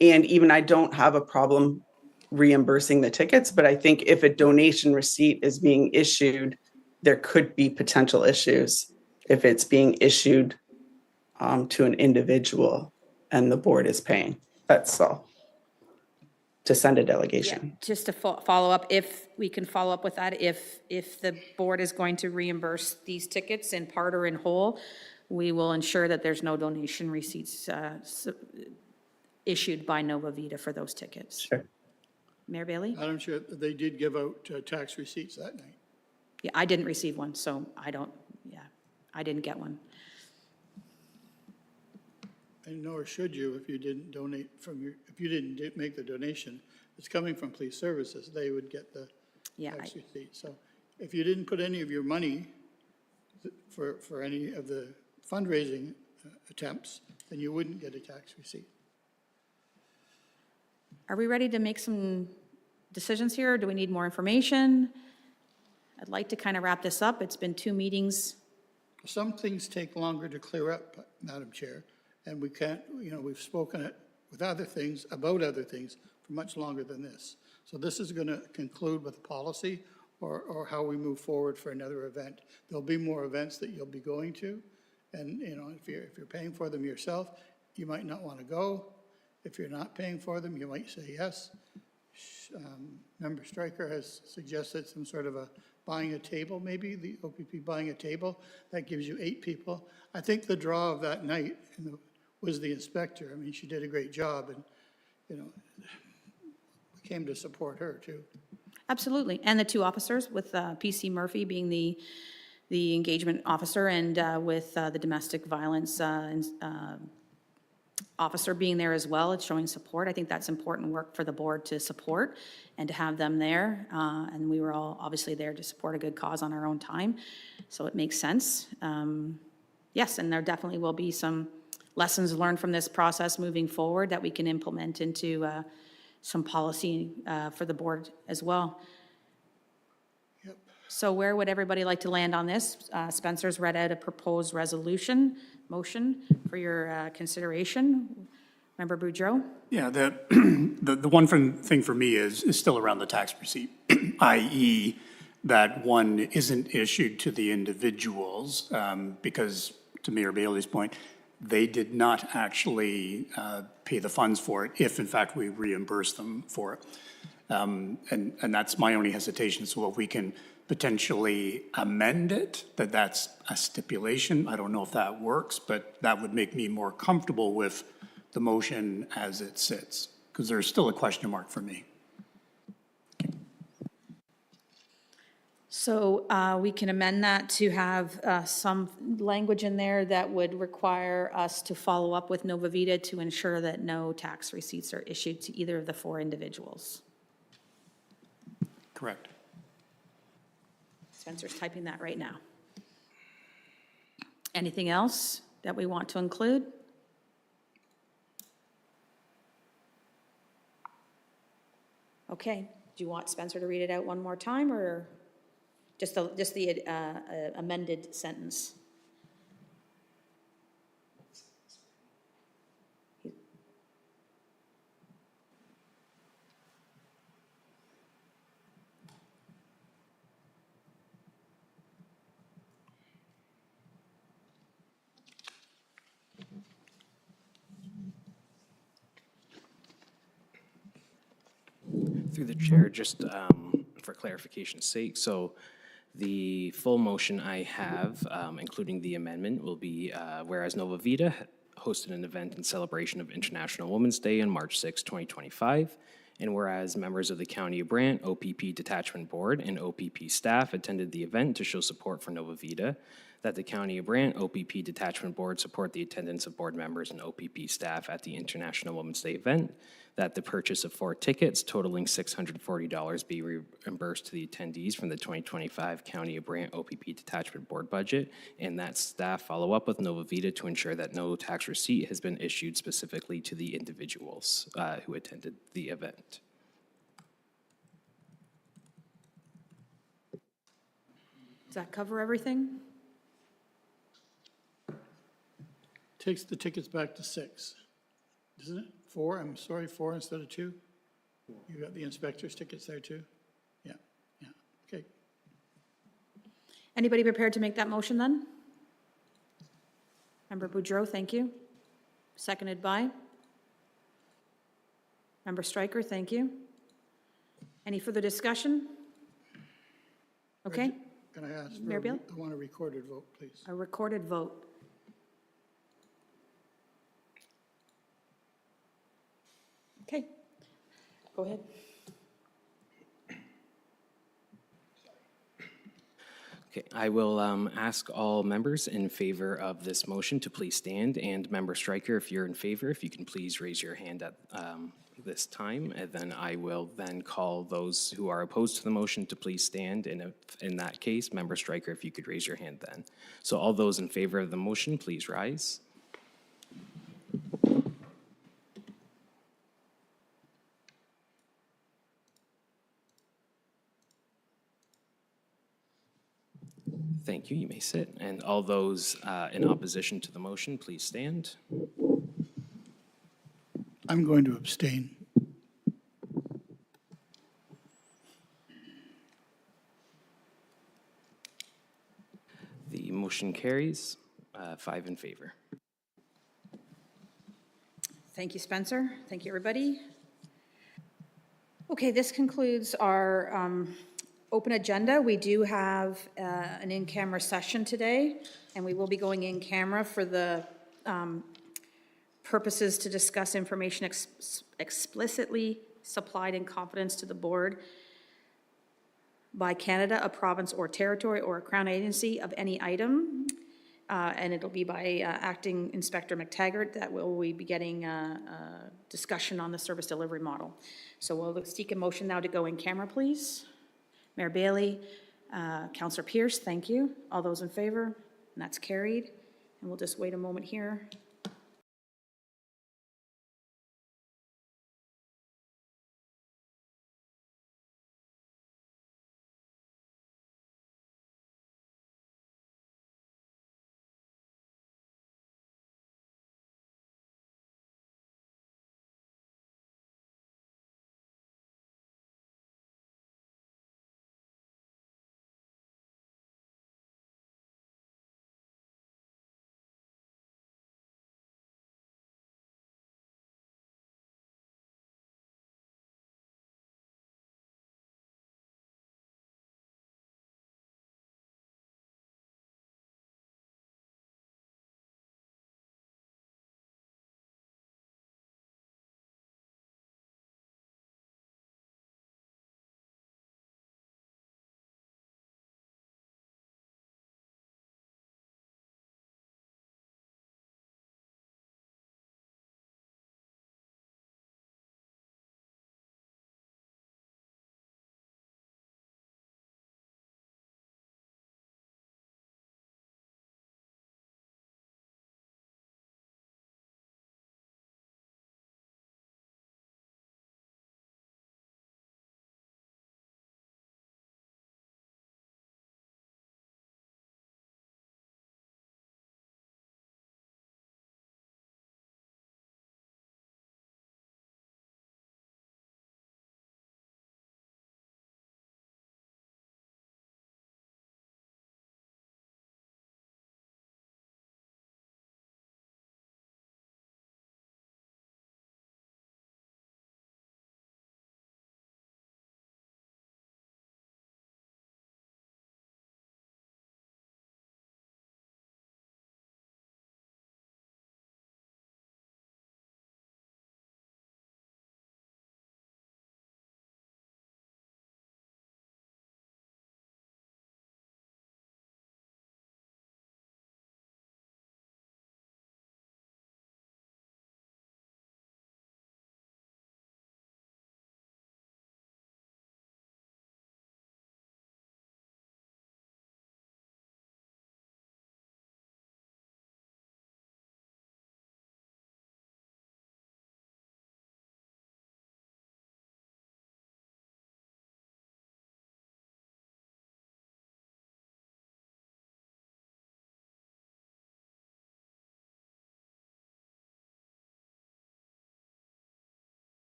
even I don't have a problem reimbursing the tickets, but I think if a donation receipt is being issued, there could be potential issues if it's being issued to an individual and the board is paying. That's all. To send a delegation. just to follow up, if we can follow up with that, if the board is going to reimburse these tickets in part or in whole, we will ensure that there's no donation receipts issued by Nova Vita for those tickets. Sure. Mayor Bailey? Madam Chair, they did give out tax receipts that night. Yeah, I didn't receive one, so I didn't get one. and nor should you if you didn't donate from your, if you didn't make the donation, it's coming from police services, they would get the Yeah, tax receipt. So if you didn't put any of your money for any of the fundraising attempts, then you wouldn't get a tax receipt. Are we ready to make some decisions here, or do we need more information? I'd like to kind of wrap this up. It's been 2 meetings. Some things take longer to clear up, Madam Chair, and we can't, you know, we've spoken it with other things, about other things, for much longer than this. So this is going to conclude with a policy or how we move forward for another event. There'll be more events that you'll be going to, and, you know, if you're paying for them yourself, you might not want to go. If you're not paying for them, you might say yes. Member Stryker has suggested some sort of a buying a table, maybe, the O.P.P buying a table. That gives you 8 people. I think the draw of that night was the inspector. I mean, she did a great job, and, you know, we came to support her, too. Absolutely. And the 2 officers, with PC Murphy being the engagement officer, and with the domestic violence officer being there as well. It's showing support. I think that's important work for the board to support and to have them there. And we were all obviously there to support a good cause on our own time. So it makes sense. Yes, and there definitely will be some lessons learned from this process moving forward that we can implement into some policy for the board as well. Yep. So where would everybody like to land on this? Spencer's read out a proposed resolution motion for your consideration. Member Boudreau? Yeah, the one thing for me is still around the tax receipt, i.e. that one isn't issued to the individuals, because to Mayor Bailey's point, they did not actually pay the funds for it, if in fact we reimburse them for it. And that's my only hesitation. So if we can potentially amend it, that's a stipulation. I don't know if that works, but that would make me more comfortable with the motion as it sits, because there's still a question mark for me. So we can amend that to have some language in there that would require us to follow up with Nova Vita to ensure that no tax receipts are issued to either of the 4 individuals. Correct. Spencer's typing that right now. Anything else that we want to include? Okay, do you want Spencer to read it out one more time, or just the amended sentence? Through the chair, just for clarification's sake, so the full motion I have, including the amendment, will be whereas Nova Vita hosted an event in celebration of International Women's Day on March 6, 2025, and whereas members of the County of Brant, O.P.P Detachment Board, and O.P.P staff attended the event to show support for Nova Vita, that the County of Brant, O.P.P Detachment Board support the attendance of board members and O.P.P staff at the International Women's Day event, that the purchase of 4 tickets totaling $640 be reimbursed to the attendees from the 2025 County of Brant O.P.P Detachment Board budget, and that staff follow up with Nova Vita to ensure that no tax receipt has been issued specifically to the individuals who attended the event. Does that cover everything? Takes the tickets back to 6, isn't it? 4, I'm sorry, 4 instead of 2? You got the inspector's tickets there too? Yeah, okay. Anybody prepared to make that motion then? Member Boudreau, thank you. Seconded by? Member Stryker, thank you. Any further discussion? Okay, Can I ask Mayor Beal? I want a recorded vote, please. a recorded vote. Okay, go ahead. Okay, I will ask all members in favor of this motion to please stand, and Member Stryker, if you're in favor, if you can please raise your hand at this time, and then I will then call those who are opposed to the motion to please stand, and if, in that case, Member Stryker, if you could raise your hand then. So all those in favor of the motion, please rise. Thank you, you may sit. And all those in opposition to the motion, please stand. I'm going to abstain. The motion carries, 5 in favor. Thank you, Spencer. Thank you, everybody. Okay, this concludes our open agenda. We do have an in-camera session today, and we will be going in camera for the purposes to discuss information explicitly supplied in confidence to the board by Canada, a province or territory, or a Crown agency of any item. And it'll be by Acting Inspector McTaggart that we'll be getting a discussion on the service delivery model. So we'll seek a motion now to go in camera, please. Mayor Bailey, Councillor Pierce, thank you. All those in favor? And that's carried. And we'll just wait a moment here.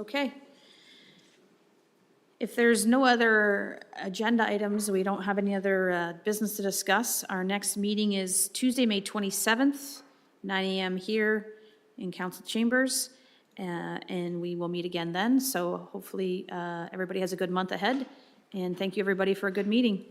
Okay. If there's no other agenda items, we don't have any other business to discuss. Our next meeting is Tuesday, May 27th, 9 a.m. here in council chambers. And we will meet again then. So hopefully everybody has a good month ahead. And thank you, everybody, for a good meeting.